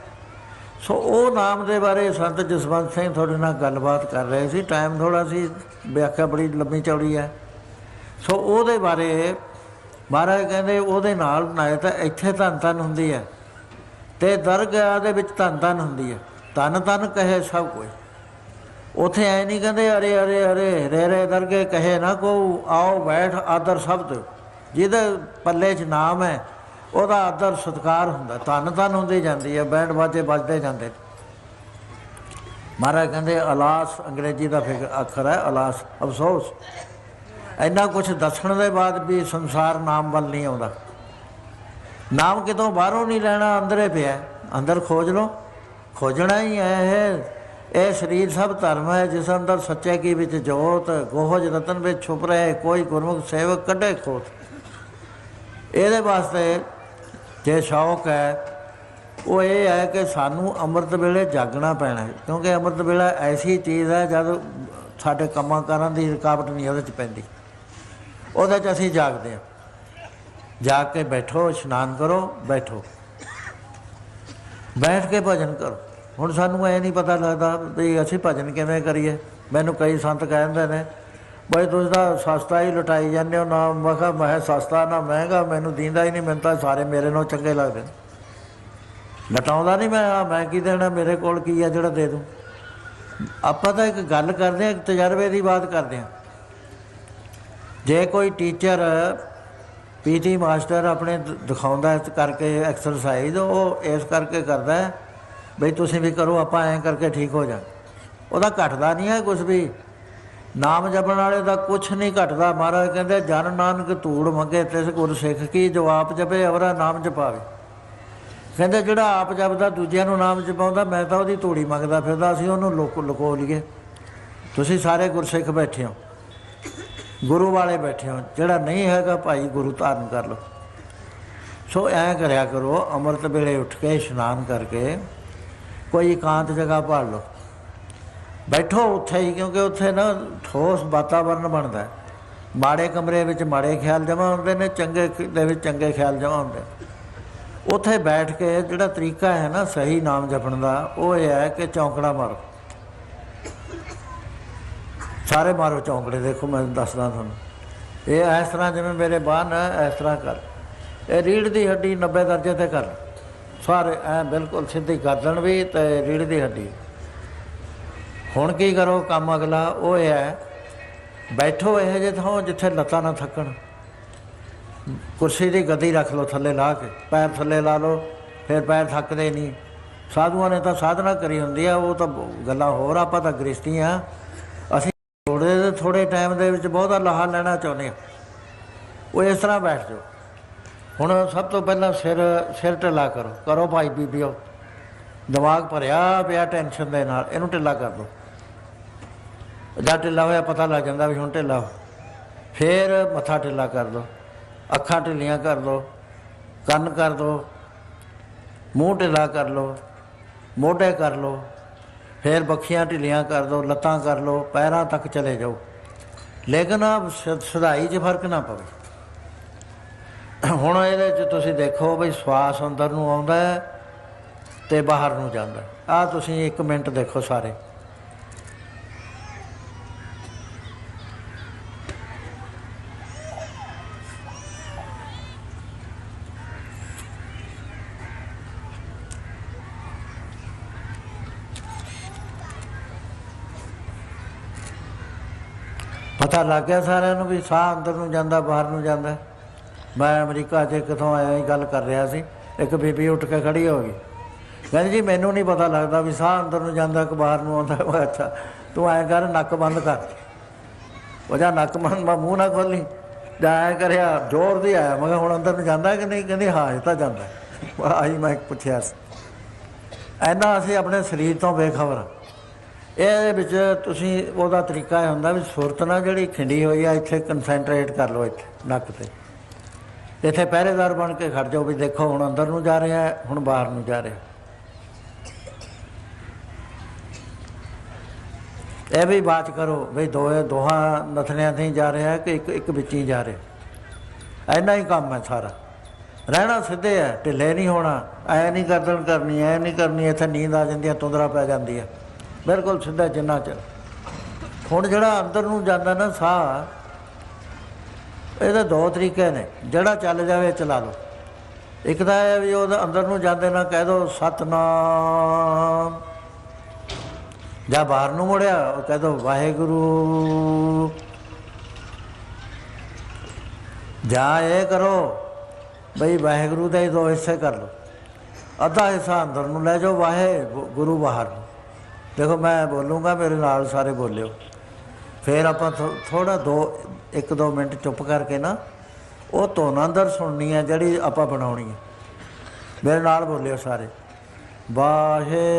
ਸੋ ਉਹ ਨਾਮ ਦੇ ਬਾਰੇ ਸੰਤ ਜਸਵੰਤ ਸਿੰਘ ਤੁਹਾਡੇ ਨਾਲ ਗੱਲਬਾਤ ਕਰ ਰਹੇ ਸੀ। ਟਾਈਮ ਥੋੜ੍ਹਾ ਸੀ, ਵਿਆਖਿਆ ਬੜੀ ਲੰਬੀ ਚੌੜੀ ਹੈ। ਸੋ ਉਹਦੇ ਬਾਰੇ ਮਹਾਰਾਜ ਕਹਿੰਦੇ ਉਹਦੇ ਨਾਲ ਨਾ ਤਾਂ ਇੱਥੇ ਧੰਨ ਧੰਨ ਹੁੰਦੀ ਹੈ ਅਤੇ ਦਰਗਾਹ ਦੇ ਵਿੱਚ ਧੰਨ ਧੰਨ ਹੁੰਦੀ ਹੈ। ਧੰਨ ਧੰਨ ਕਹੇ ਸਭ ਕੋਈ। ਉੱਥੇ ਐਂ ਨਹੀਂ ਕਹਿੰਦੇ ਅਰੇ ਅਰੇ ਅਰੇ ਰੇ ਰੇ ਦਰਗੇ ਕਹੇ ਨਾ ਕੋ ਆਓ ਬੈਠ ਆਦਰ ਸ਼ਬਦ। ਜਿਹਦੇ ਪੱਲੇ 'ਚ ਨਾਮ ਹੈ ਉਹਦਾ ਆਦਰ ਸਤਿਕਾਰ ਹੁੰਦਾ, ਧੰਨ ਧੰਨ ਹੁੰਦੀ ਜਾਂਦੀ ਹੈ, ਬੈਂਡ ਬਾਜੇ ਵੱਜਦੇ ਜਾਂਦੇ। ਮਹਾਰਾਜ ਕਹਿੰਦੇ ਅਲਾਸ ਅੰਗਰੇਜ਼ੀ ਦਾ ਅੱਖਰ ਹੈ ਅਲਾਸ, ਅਫਸੋਸ। ਇੰਨਾ ਕੁਛ ਦੱਸਣ ਦੇ ਬਾਅਦ ਵੀ ਸੰਸਾਰ ਨਾਮ ਵੱਲ ਨਹੀਂ ਆਉਂਦਾ। ਨਾਮ ਕਿਤੋਂ ਬਾਹਰੋਂ ਨਹੀਂ ਲੈਣਾ, ਅੰਦਰੇ ਪਿਆ। ਅੰਦਰ ਖੋਜ ਲਓ, ਖੋਜਣਾ ਹੀ ਹੈ। ਇਹ ਸਰੀਰ ਸਭ ਧਰਮ ਹੈ, ਜਿਸ ਅੰਦਰ ਸੱਚੇ ਕੀ ਵਿੱਚ ਜੋਤ, ਗੋਹਜ ਰਤਨ ਵਿੱਚ ਛੁਪ ਰਹੇ, ਕੋਈ ਗੁਰਮੁਖ ਸੇਵਕ ਕੱਢੇ ਖੋਤ। ਇਹਦੇ ਵਾਸਤੇ ਜੇ ਸ਼ੌਕ ਹੈ ਉਹ ਇਹ ਹੈ ਕਿ ਸਾਨੂੰ ਅੰਮ੍ਰਿਤ ਵੇਲੇ ਜਾਗਣਾ ਪੈਣਾ ਹੈ, ਕਿਉਂਕਿ ਅੰਮ੍ਰਿਤ ਵੇਲਾ ਐਸੀ ਚੀਜ਼ ਹੈ ਜਦ ਸਾਡੇ ਕੰਮਾਂ ਕਾਰਾਂ ਦੀ ਰੁਕਾਵਟ ਨਹੀਂ ਉਹਦੇ 'ਚ ਪੈਂਦੀ। ਉਹਦੇ 'ਚ ਅਸੀਂ ਜਾਗਦੇ ਹਾਂ। ਜਾਗ ਕੇ ਬੈਠੋ, ਇਸ਼ਨਾਨ ਕਰੋ, ਬੈਠੋ, ਬੈਠ ਕੇ ਭਜਨ ਕਰੋ। ਹੁਣ ਸਾਨੂੰ ਇਹ ਨਹੀਂ ਪਤਾ ਲੱਗਦਾ ਵੀ ਅਸੀਂ ਭਜਨ ਕਿਵੇਂ ਕਰੀਏ। ਮੈਨੂੰ ਕਈ ਸੰਤ ਕਹਿੰਦੇ ਨੇ ਬਈ ਤੁਸੀਂ ਤਾਂ ਸਸਤਾ ਹੀ ਲੁਟਾਈ ਜਾਂਦੇ ਹੋ। ਨਾ ਮੈਂ ਕਿਹਾ ਮੈਂ ਸਸਤਾ ਨਾ ਮਹਿੰਗਾ ਮੈਨੂੰ ਦੀਂਦਾ ਹੀ ਨਹੀਂ, ਮੈਨੂੰ ਤਾਂ ਸਾਰੇ ਮੇਰੇ ਨਾਲੋਂ ਚੰਗੇ ਲੱਗਦੇ ਨੇ। ਲਟਾਉਂਦਾ ਨਹੀਂ ਮੈਂ ਕੀ ਦੇਣਾ, ਮੇਰੇ ਕੋਲ ਕੀ ਆ ਜਿਹੜਾ ਦੇ ਦੂੰ। ਆਪਾਂ ਤਾਂ ਇੱਕ ਗੱਲ ਕਰਦੇ ਹਾਂ, ਇੱਕ ਤਜਰਬੇ ਦੀ ਬਾਤ ਕਰਦੇ ਹਾਂ। ਜੇ ਕੋਈ ਟੀਚਰ PT ਮਾਸਟਰ ਆਪਣੇ ਦਿਖਾਉਂਦਾ ਇਸ ਕਰਕੇ ਐਕਸਰਸਾਈਜ਼, ਉਹ ਇਸ ਕਰਕੇ ਕਰਦਾ ਬਈ ਤੁਸੀਂ ਵੀ ਕਰੋ, ਆਪਾਂ ਐਂ ਕਰਕੇ ਠੀਕ ਹੋ ਜਾ। ਉਹਦਾ ਘਟਦਾ ਨਹੀਂ ਹੈ ਕੁਛ ਵੀ। ਨਾਮ ਜਪਣ ਵਾਲੇ ਦਾ ਕੁਛ ਨਹੀਂ ਘਟਦਾ। ਮਹਾਰਾਜ ਕਹਿੰਦੇ ਜਨ ਨਾਨਕ ਧੂੜ ਮੰਗੇ ਤਿਸ ਗੁਰ ਸਿੱਖ ਕੀ, ਜੋ ਆਪ ਜਪੇ ਅਵਰਾ ਨਾਮ ਜਪਾਵੇ। ਕਹਿੰਦੇ ਜਿਹੜਾ ਆਪ ਜਪਦਾ ਦੂਜਿਆਂ ਨੂੰ ਨਾਮ ਜਪਾਉਂਦਾ, ਮੈਂ ਤਾਂ ਉਹਦੀ ਧੂੜੀ ਮੰਗਦਾ ਫਿਰਦਾ, ਅਸੀਂ ਉਹਨੂੰ ਲੁਕੋ ਲਈਏ। ਤੁਸੀਂ ਸਾਰੇ ਗੁਰਸਿੱਖ ਬੈਠੇ ਹੋ, ਗੁਰੂ ਵਾਲੇ ਬੈਠੇ ਹੋ। ਜਿਹੜਾ ਨਹੀਂ ਹੈਗਾ ਭਾਈ ਗੁਰੂ ਧਾਰਨ ਕਰ ਲਓ। ਸੋ ਐਂ ਕਰਿਆ ਕਰੋ, ਅੰਮ੍ਰਿਤ ਵੇਲੇ ਉੱਠ ਕੇ ਇਸ਼ਨਾਨ ਕਰਕੇ ਕੋਈ ਇਕਾਂਤ ਜਗ੍ਹਾ ਭਾਲ ਲਓ, ਬੈਠੋ ਉੱਥੇ ਹੀ, ਕਿਉਂਕਿ ਉੱਥੇ ਨਾ ਠੋਸ ਵਾਤਾਵਰਨ ਬਣਦਾ। ਮਾੜੇ ਕਮਰੇ ਵਿੱਚ ਮਾੜੇ ਖਿਆਲ ਜਮ੍ਹਾਂ ਹੁੰਦੇ ਨੇ, ਚੰਗੇ ਦੇ ਵਿੱਚ ਚੰਗੇ ਖਿਆਲ ਜਮ੍ਹਾਂ ਹੁੰਦੇ। ਉੱਥੇ ਬੈਠ ਕੇ ਜਿਹੜਾ ਤਰੀਕਾ ਹੈ ਨਾ ਸਹੀ ਨਾਮ ਜਪਣ ਦਾ, ਉਹ ਇਹ ਹੈ ਕਿ ਚੌਂਕੜਾ ਮਾਰੋ, ਸਾਰੇ ਮਾਰੋ ਚੌਂਕੜੇ। ਦੇਖੋ ਮੈਂ ਦੱਸਦਾ ਤੁਹਾਨੂੰ, ਇਹ ਇਸ ਤਰ੍ਹਾਂ ਜਿਵੇਂ ਮੇਰੇ ਬਾਂਹ ਹੈ ਇਸ ਤਰ੍ਹਾਂ ਕਰ, ਇਹ ਰੀੜ੍ਹ ਦੀ ਹੱਡੀ 90 ਦਰਜੇ 'ਤੇ ਕਰ, ਸਾਰੇ ਐਂ ਬਿਲਕੁਲ ਸਿੱਧੀ ਗਰਦਨ ਵੀ ਅਤੇ ਰੀੜ੍ਹ ਦੀ ਹੱਡੀ। ਹੁਣ ਕੀ ਕਰੋ ਕੰਮ ਅਗਲਾ, ਉਹ ਇਹ ਹੈ ਬੈਠੋ ਇਹੋ ਜਿਹੇ ਥਾਂ ਜਿੱਥੇ ਲੱਤਾਂ ਨਾ ਥੱਕਣ, ਕੁਰਸੀ ਦੀ ਗੱਦੀ ਰੱਖ ਲਓ ਥੱਲੇ ਲਾ ਕੇ, ਪੈਰ ਥੱਲੇ ਲਾ ਲਓ, ਫਿਰ ਪੈਰ ਥੱਕਦੇ ਨਹੀਂ। ਸਾਧੂਆਂ ਨੇ ਤਾਂ ਸਾਧਨਾ ਕਰੀ ਹੁੰਦੀ ਆ, ਉਹ ਤਾਂ ਗੱਲਾਂ ਹੋਰ, ਆਪਾਂ ਤਾਂ ਗ੍ਰਸਤੀ ਹਾਂ। ਅਸੀਂ ਥੋੜ੍ਹੇ ਟਾਈਮ ਦੇ ਵਿੱਚ ਬਹੁਤਾ ਲਾਹਾ ਲੈਣਾ ਚਾਹੁੰਦੇ ਹਾਂ। ਉਹ ਇਸ ਤਰ੍ਹਾਂ ਬੈਠ ਜਾਓ। ਹੁਣ ਸਭ ਤੋਂ ਪਹਿਲਾਂ ਸਿਰ ਢਿੱਲਾ ਕਰੋ, ਕਰੋ ਭਾਈ ਬੀਬੀਓ, ਦਿਮਾਗ ਭਰਿਆ ਪਿਆ ਟੈਨਸ਼ਨ ਦੇ ਨਾਲ, ਇਹਨੂੰ ਢਿੱਲਾ ਕਰ ਦਿਓ। ਜਦ ਢਿੱਲਾ ਹੋਇਆ ਪਤਾ ਲੱਗ ਜਾਂਦਾ ਵੀ ਹੁਣ ਢਿੱਲਾ ਹੋ। ਫਿਰ ਮੱਥਾ ਢਿੱਲਾ ਕਰ ਦਿਓ, ਅੱਖਾਂ ਢਿੱਲੀਆਂ ਕਰ ਦਿਓ, ਕੰਨ ਕਰ ਦਿਓ, ਮੂੰਹ ਢਿੱਲਾ ਕਰ ਲਓ, ਮੋਢੇ ਕਰ ਲਓ, ਫਿਰ ਬੱਖੀਆਂ ਢਿੱਲੀਆਂ ਕਰ ਦਿਓ, ਲੱਤਾਂ ਕਰ ਲਓ, ਪੈਰਾਂ ਤੱਕ ਚਲੇ ਜਾਓ। ਲੇਕਿਨ ਸੁਧਾਈ 'ਚ ਫਰਕ ਨਾ ਪਵੇ। ਹੁਣ ਇਹਦੇ 'ਚ ਤੁਸੀਂ ਦੇਖੋ ਬਈ ਸਵਾਸ ਅੰਦਰ ਨੂੰ ਆਉਂਦਾ ਅਤੇ ਬਾਹਰ ਨੂੰ ਜਾਂਦਾ। ਆਹ ਤੁਸੀਂ 1 ਮਿੰਟ ਦੇਖੋ ਸਾਰੇ। ਪਤਾ ਲੱਗ ਗਿਆ ਸਾਰਿਆਂ ਨੂੰ ਵੀ ਸਾਹ ਅੰਦਰ ਨੂੰ ਜਾਂਦਾ ਬਾਹਰ ਨੂੰ ਜਾਂਦਾ। ਮੈਂ ਅਮਰੀਕਾ 'ਚ ਕਿੱਥੋਂ ਆਇਆ ਹੀ ਗੱਲ ਕਰ ਰਿਹਾ ਸੀ, ਇੱਕ ਬੀਬੀ ਉੱਠ ਕੇ ਖੜ੍ਹੀ ਹੋ ਗਈ, ਕਹਿੰਦੀ ਜੀ ਮੈਨੂੰ ਨਹੀਂ ਪਤਾ ਲੱਗਦਾ ਵੀ ਸਾਹ ਅੰਦਰ ਨੂੰ ਜਾਂਦਾ ਕਿ ਬਾਹਰ ਨੂੰ ਆਉਂਦਾ। ਮੈਂ ਅੱਛਾ ਤੂੰ ਐਂ ਕਰ, ਨੱਕ ਬੰਦ ਕਰ। ਉਹ ਜਾਂ ਨੱਕ ਬੰਦ, ਮੂੰਹ ਨਾ ਖੋਲੀ, ਜਾਂ ਐਂ ਕਰਿਆ ਜ਼ੋਰ ਦੀ ਆਇਆ। ਮੈਂ ਕਿਹਾ ਹੁਣ ਅੰਦਰ ਨੂੰ ਜਾਂਦਾ ਕਿ ਨਹੀਂ? ਕਹਿੰਦੀ ਹਾਂ ਇਹ ਤਾਂ ਜਾਂਦਾ। ਆਹੀ ਮੈਂ ਪੁੱਛਿਆ ਸੀ। ਇੰਨਾ ਅਸੀਂ ਆਪਣੇ ਸਰੀਰ ਤੋਂ ਬੇਖਬਰ। ਇਹਦੇ ਵਿੱਚ ਤੁਸੀਂ ਉਹਦਾ ਤਰੀਕਾ ਇਹ ਹੁੰਦਾ ਵੀ ਸੁਰਤ ਨਾਲ ਜਿਹੜੀ ਖਿੰਡੀ ਹੋਈ ਆ ਇੱਥੇ ਕੰਸੈਂਟਰੇਟ ਕਰ ਲਓ, ਇੱਥੇ ਨੱਕ 'ਤੇ। ਇੱਥੇ ਪਹਿਰੇਦਾਰ ਬਣ ਕੇ ਖੜ੍ਹ ਜਾਓ ਵੀ ਦੇਖੋ ਹੁਣ ਅੰਦਰ ਨੂੰ ਜਾ ਰਿਹਾ, ਹੁਣ ਬਾਹਰ ਨੂੰ ਜਾ ਰਿਹਾ। ਇਹ ਵੀ ਬਾਤ ਕਰੋ ਬਈ ਦੋਹਾਂ ਨਥਨਿਆਂ 'ਤੇ ਹੀ ਜਾ ਰਿਹਾ ਕਿ ਇੱਕ ਵਿੱਚ ਹੀ ਜਾ ਰਿਹਾ। ਇੰਨਾ ਹੀ ਕੰਮ ਹੈ ਸਾਰਾ। ਰਹਿਣਾ ਸਿੱਧੇ ਹੈ, ਢਿੱਲੇ ਨਹੀਂ ਹੋਣਾ। ਐਂ ਨਹੀਂ ਗਰਦਨ ਕਰਨੀ, ਐਂ ਨਹੀਂ ਕਰਨੀ, ਇੱਥੇ ਨੀਂਦ ਆ ਜਾਂਦੀ ਹੈ, ਤੁੰਦਰਾ ਪੈ ਜਾਂਦੀ ਹੈ। ਬਿਲਕੁਲ ਸਿੱਧਾ ਜਿੰਨਾ ਚਿਰ। ਹੁਣ ਜਿਹੜਾ ਅੰਦਰ ਨੂੰ ਜਾਂਦਾ ਨਾ ਸਾਹ, ਇਹਦੇ 2 ਤਰੀਕੇ ਨੇ। ਜਿਹੜਾ ਚੱਲ ਜਾਵੇ ਚਲਾ ਲਓ। ਇੱਕ ਤਾਂ ਇਹ ਵੀ ਉਹਦਾ ਅੰਦਰ ਨੂੰ ਜਾਂਦੇ ਨਾ ਕਹਿ ਦਿਓ ਸਤਿਨਾਮ, ਜਾਂ ਬਾਹਰ ਨੂੰ ਮੁੜਿਆ ਉਹ ਕਹਿ ਦਿਓ ਵਾਹਿਗੁਰੂ। ਜਾਂ ਇਹ ਕਰੋ ਬਈ ਵਾਹਿਗੁਰੂ ਦੇ 2 ਹਿੱਸੇ ਕਰ ਲਓ। ਅੱਧਾ ਹਿੱਸਾ ਅੰਦਰ ਨੂੰ ਲੈ ਜਾਓ, ਵਾਹਿਗੁਰੂ ਬਾਹਰ ਨੂੰ। ਦੇਖੋ ਮੈਂ ਬੋਲੂੰਗਾ, ਮੇਰੇ ਨਾਲ ਸਾਰੇ ਬੋਲਿਓ। ਫਿਰ ਆਪਾਂ ਥੋੜ੍ਹਾ 1-2 ਮਿੰਟ ਚੁੱਪ ਕਰਕੇ ਨਾ ਉਹ ਧੁਨ ਅੰਦਰ ਸੁਣਨੀ ਹੈ ਜਿਹੜੀ ਆਪਾਂ ਬਣਾਉਣੀ ਹੈ। ਮੇਰੇ ਨਾਲ ਬੋਲਿਓ ਸਾਰੇ, ਵਾਹਿਗੁਰੂ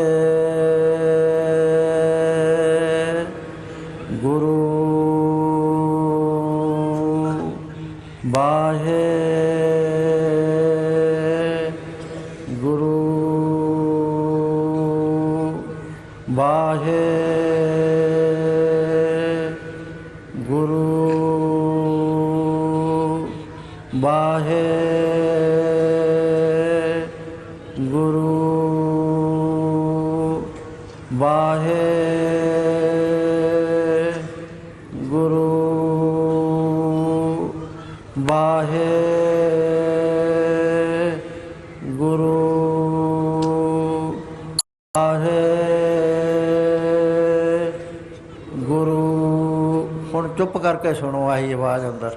ਹੁਣ ਚੁੱਪ ਕਰਕੇ ਸੁਣੋ ਆਹੀ ਆਵਾਜ਼ ਅੰਦਰ।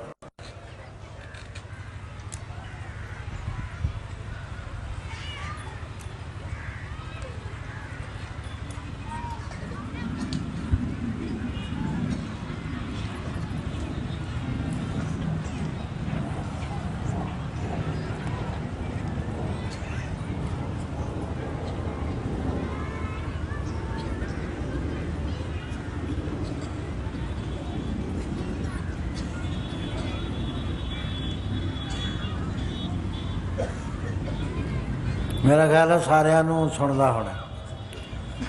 ਮੇਰਾ ਖਿਆਲ ਹੈ ਸਾਰਿਆਂ ਨੂੰ ਸੁਣਦਾ ਹੋਣਾ।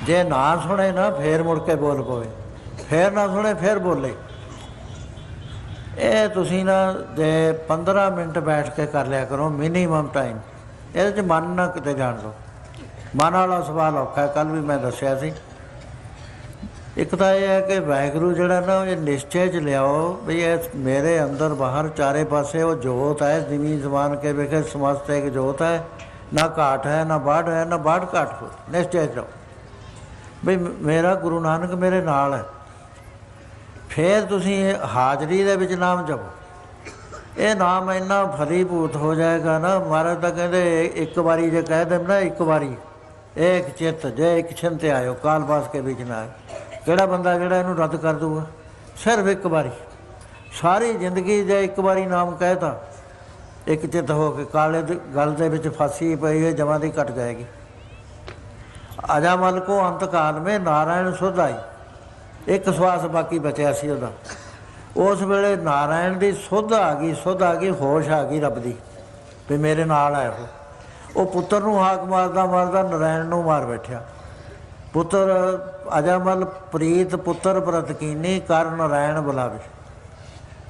ਜੇ ਨਾ ਸੁਣੇ ਨਾ ਫਿਰ ਮੁੜ ਕੇ ਬੋਲ ਪਵੇ, ਫਿਰ ਨਾ ਸੁਣੇ ਫਿਰ ਬੋਲੇ। ਇਹ ਤੁਸੀਂ ਨਾ ਜੇ 15 ਮਿੰਟ ਬੈਠ ਕੇ ਕਰ ਲਿਆ ਕਰੋ ਮਿਨੀਮਮ ਟਾਈਮ। ਇਹਦੇ 'ਚ ਮਨ ਨਾ ਕਿਤੇ ਜਾਣ ਦਿਓ। ਮਨ ਵਾਲਾ ਸਵਾਲ ਔਖਾ। ਕੱਲ੍ਹ ਵੀ ਮੈਂ ਦੱਸਿਆ ਸੀ। ਇੱਕ ਤਾਂ ਇਹ ਹੈ ਕਿ ਵਾਹਿਗੁਰੂ ਜਿਹੜਾ ਨਾ ਇਹ ਨਿਸ਼ਚੇ 'ਚ ਲਿਆਓ ਵੀ ਇਹ ਮੇਰੇ ਅੰਦਰ ਬਾਹਰ ਚਾਰੇ ਪਾਸੇ ਉਹ ਜੋਤ ਹੈ। ਜਿਵੇਂ ਜ਼ਬਾਨ ਕੇ ਵੇਖੇ ਸਮਸਤ ਇੱਕ ਜੋਤ ਹੈ, ਨਾ ਘਾਟ ਹੈ, ਨਾ ਬਾੜ ਹੈ, ਨਾ ਬਾੜ ਘਾਟ ਹੋ। ਨਿਸ਼ਚੇ 'ਚ ਰਹੋ ਵੀ ਮੇਰਾ ਗੁਰੂ ਨਾਨਕ ਮੇਰੇ ਨਾਲ ਹੈ। ਫਿਰ ਤੁਸੀਂ ਹਾਜ਼ਰੀ ਦੇ ਵਿੱਚ ਨਾਮ ਜਪੋ। ਇਹ ਨਾਮ ਇੰਨਾ ਫਲੀਭੂਤ ਹੋ ਜਾਏਗਾ ਨਾ। ਮਹਾਰਾਜ ਤਾਂ ਕਹਿੰਦੇ ਇੱਕ ਵਾਰੀ ਜੇ ਕਹਿ ਦੇਣ ਨਾ, ਇੱਕ ਵਾਰੀ ਏਕ ਚਿੱਤ ਜੇ ਇੱਕ ਛਿੰਤ ਆਇਓ ਕਾਲ ਬਾਸ ਕੇ ਵਿੱਚ ਨਾ ਆਏ। ਕਿਹੜਾ ਬੰਦਾ ਜਿਹੜਾ ਇਹਨੂੰ ਰੱਦ ਕਰ ਦੂਗਾ? ਸਿਰਫ ਇੱਕ ਵਾਰੀ। ਸਾਰੀ ਜ਼ਿੰਦਗੀ ਜੇ ਇੱਕ ਵਾਰੀ ਨਾਮ ਕਹਿ ਤਾ, ਇੱਕ ਚਿੱਤ ਹੋ ਕੇ ਕਾਲੇ ਗਲ ਦੇ ਵਿੱਚ ਫਾਸੀ ਪਈ ਹੈ, ਜਮਾਂ ਦੀ ਘਟ ਜਾਏਗੀ। ਅਜਾਮਲ ਕੋ ਅੰਤ ਕਾਲ ਮੇ ਨਾਰਾਇਣ ਸੁਧ ਆਈ। ਇੱਕ ਸਵਾਸ ਬਾਕੀ ਬਚਿਆ ਸੀ ਉਹਦਾ। ਉਸ ਵੇਲੇ ਨਾਰਾਇਣ ਦੀ ਸੁਧ ਆ ਗਈ, ਸੁਧ ਆ ਗਈ, ਹੋਸ਼ ਆ ਗਈ ਰੱਬ ਦੀ ਵੀ ਮੇਰੇ ਨਾਲ ਹੈ। ਉਹ ਪੁੱਤਰ ਨੂੰ ਹਾਕ ਮਾਰਦਾ ਮਾਰਦਾ ਨਾਰਾਇਣ ਨੂੰ ਮਾਰ ਬੈਠਿਆ। ਪੁੱਤਰ ਅਜਾਮਲ ਪ੍ਰੀਤ ਪੁੱਤਰ ਪ੍ਰਤ ਕੀਨੀ ਕਰ ਨਾਰਾਇਣ ਬੁਲਾਵੇ।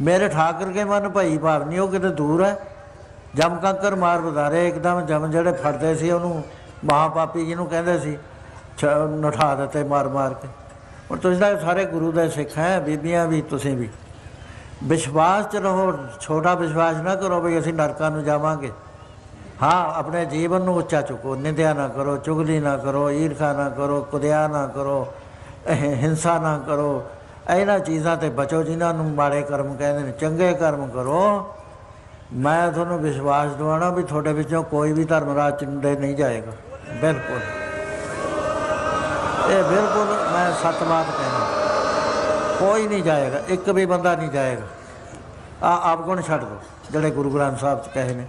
ਮੇਰੇ ਠਾਕਰ ਕੇ ਮਨ ਭਈ ਭਾਵਨੀ। ਉਹ ਕਿਤੇ ਦੂਰ ਹੈ। ਜਮ ਕੰਕਰ ਮਾਰ ਵਧਾਰੇ। ਇੱਕਦਮ ਜਮ ਜਿਹੜੇ ਫੜਦੇ ਸੀ ਉਹਨੂੰ ਮਹਾਪਾਪੀ ਜਿਹਨੂੰ ਕਹਿੰਦੇ ਸੀ ਨਠਾ ਦਿੱਤੇ ਮਾਰ ਮਾਰ ਕੇ। ਹੁਣ ਤੁਸੀਂ ਤਾਂ ਸਾਰੇ ਗੁਰੂ ਦੇ ਸਿੱਖ ਹੈ, ਬੀਬੀਆਂ ਵੀ ਤੁਸੀਂ ਵੀ। ਵਿਸ਼ਵਾਸ 'ਚ ਰਹੋ। ਛੋਟਾ ਵਿਸ਼ਵਾਸ ਨਾ ਕਰੋ ਵੀ ਅਸੀਂ ਨਰਕਾਂ ਨੂੰ ਜਾਵਾਂਗੇ। ਹਾਂ, ਆਪਣੇ ਜੀਵਨ ਨੂੰ ਉੱਚਾ ਚੁੱਕੋ। ਨਿੰਦਿਆ ਨਾ ਕਰੋ, ਚੁਗਲੀ ਨਾ ਕਰੋ, ਈਰਖਾ ਨਾ ਕਰੋ, ਕੁਦਿਆ ਨਾ ਕਰੋ, ਹਿੰਸਾ ਨਾ ਕਰੋ। ਇਹਨਾਂ ਚੀਜ਼ਾਂ 'ਤੇ ਬਚੋ ਜਿਨ੍ਹਾਂ ਨੂੰ ਮਾੜੇ ਕਰਮ ਕਹਿੰਦੇ ਨੇ। ਚੰਗੇ ਕਰਮ ਕਰੋ। ਮੈਂ ਤੁਹਾਨੂੰ ਵਿਸ਼ਵਾਸ ਦਿਵਾਉਣਾ ਵੀ ਤੁਹਾਡੇ ਵਿੱਚੋਂ ਕੋਈ ਵੀ ਧਰਮਰਾਜ ਚੁਣਦੇ ਨਹੀਂ ਜਾਏਗਾ। ਬਿਲਕੁਲ, ਇਹ ਬਿਲਕੁਲ ਮੈਂ ਸੱਚ ਬਾਤ ਕਹਿਣਾ। ਕੋਈ ਨਹੀਂ ਜਾਏਗਾ, ਇੱਕ ਵੀ ਬੰਦਾ ਨਹੀਂ ਜਾਏਗਾ। ਆਪ ਗੁਣ ਛੱਡ ਦਿਓ ਜਿਹੜੇ ਗੁਰੂ ਗ੍ਰੰਥ ਸਾਹਿਬ 'ਚ ਕਹੇ ਨੇ।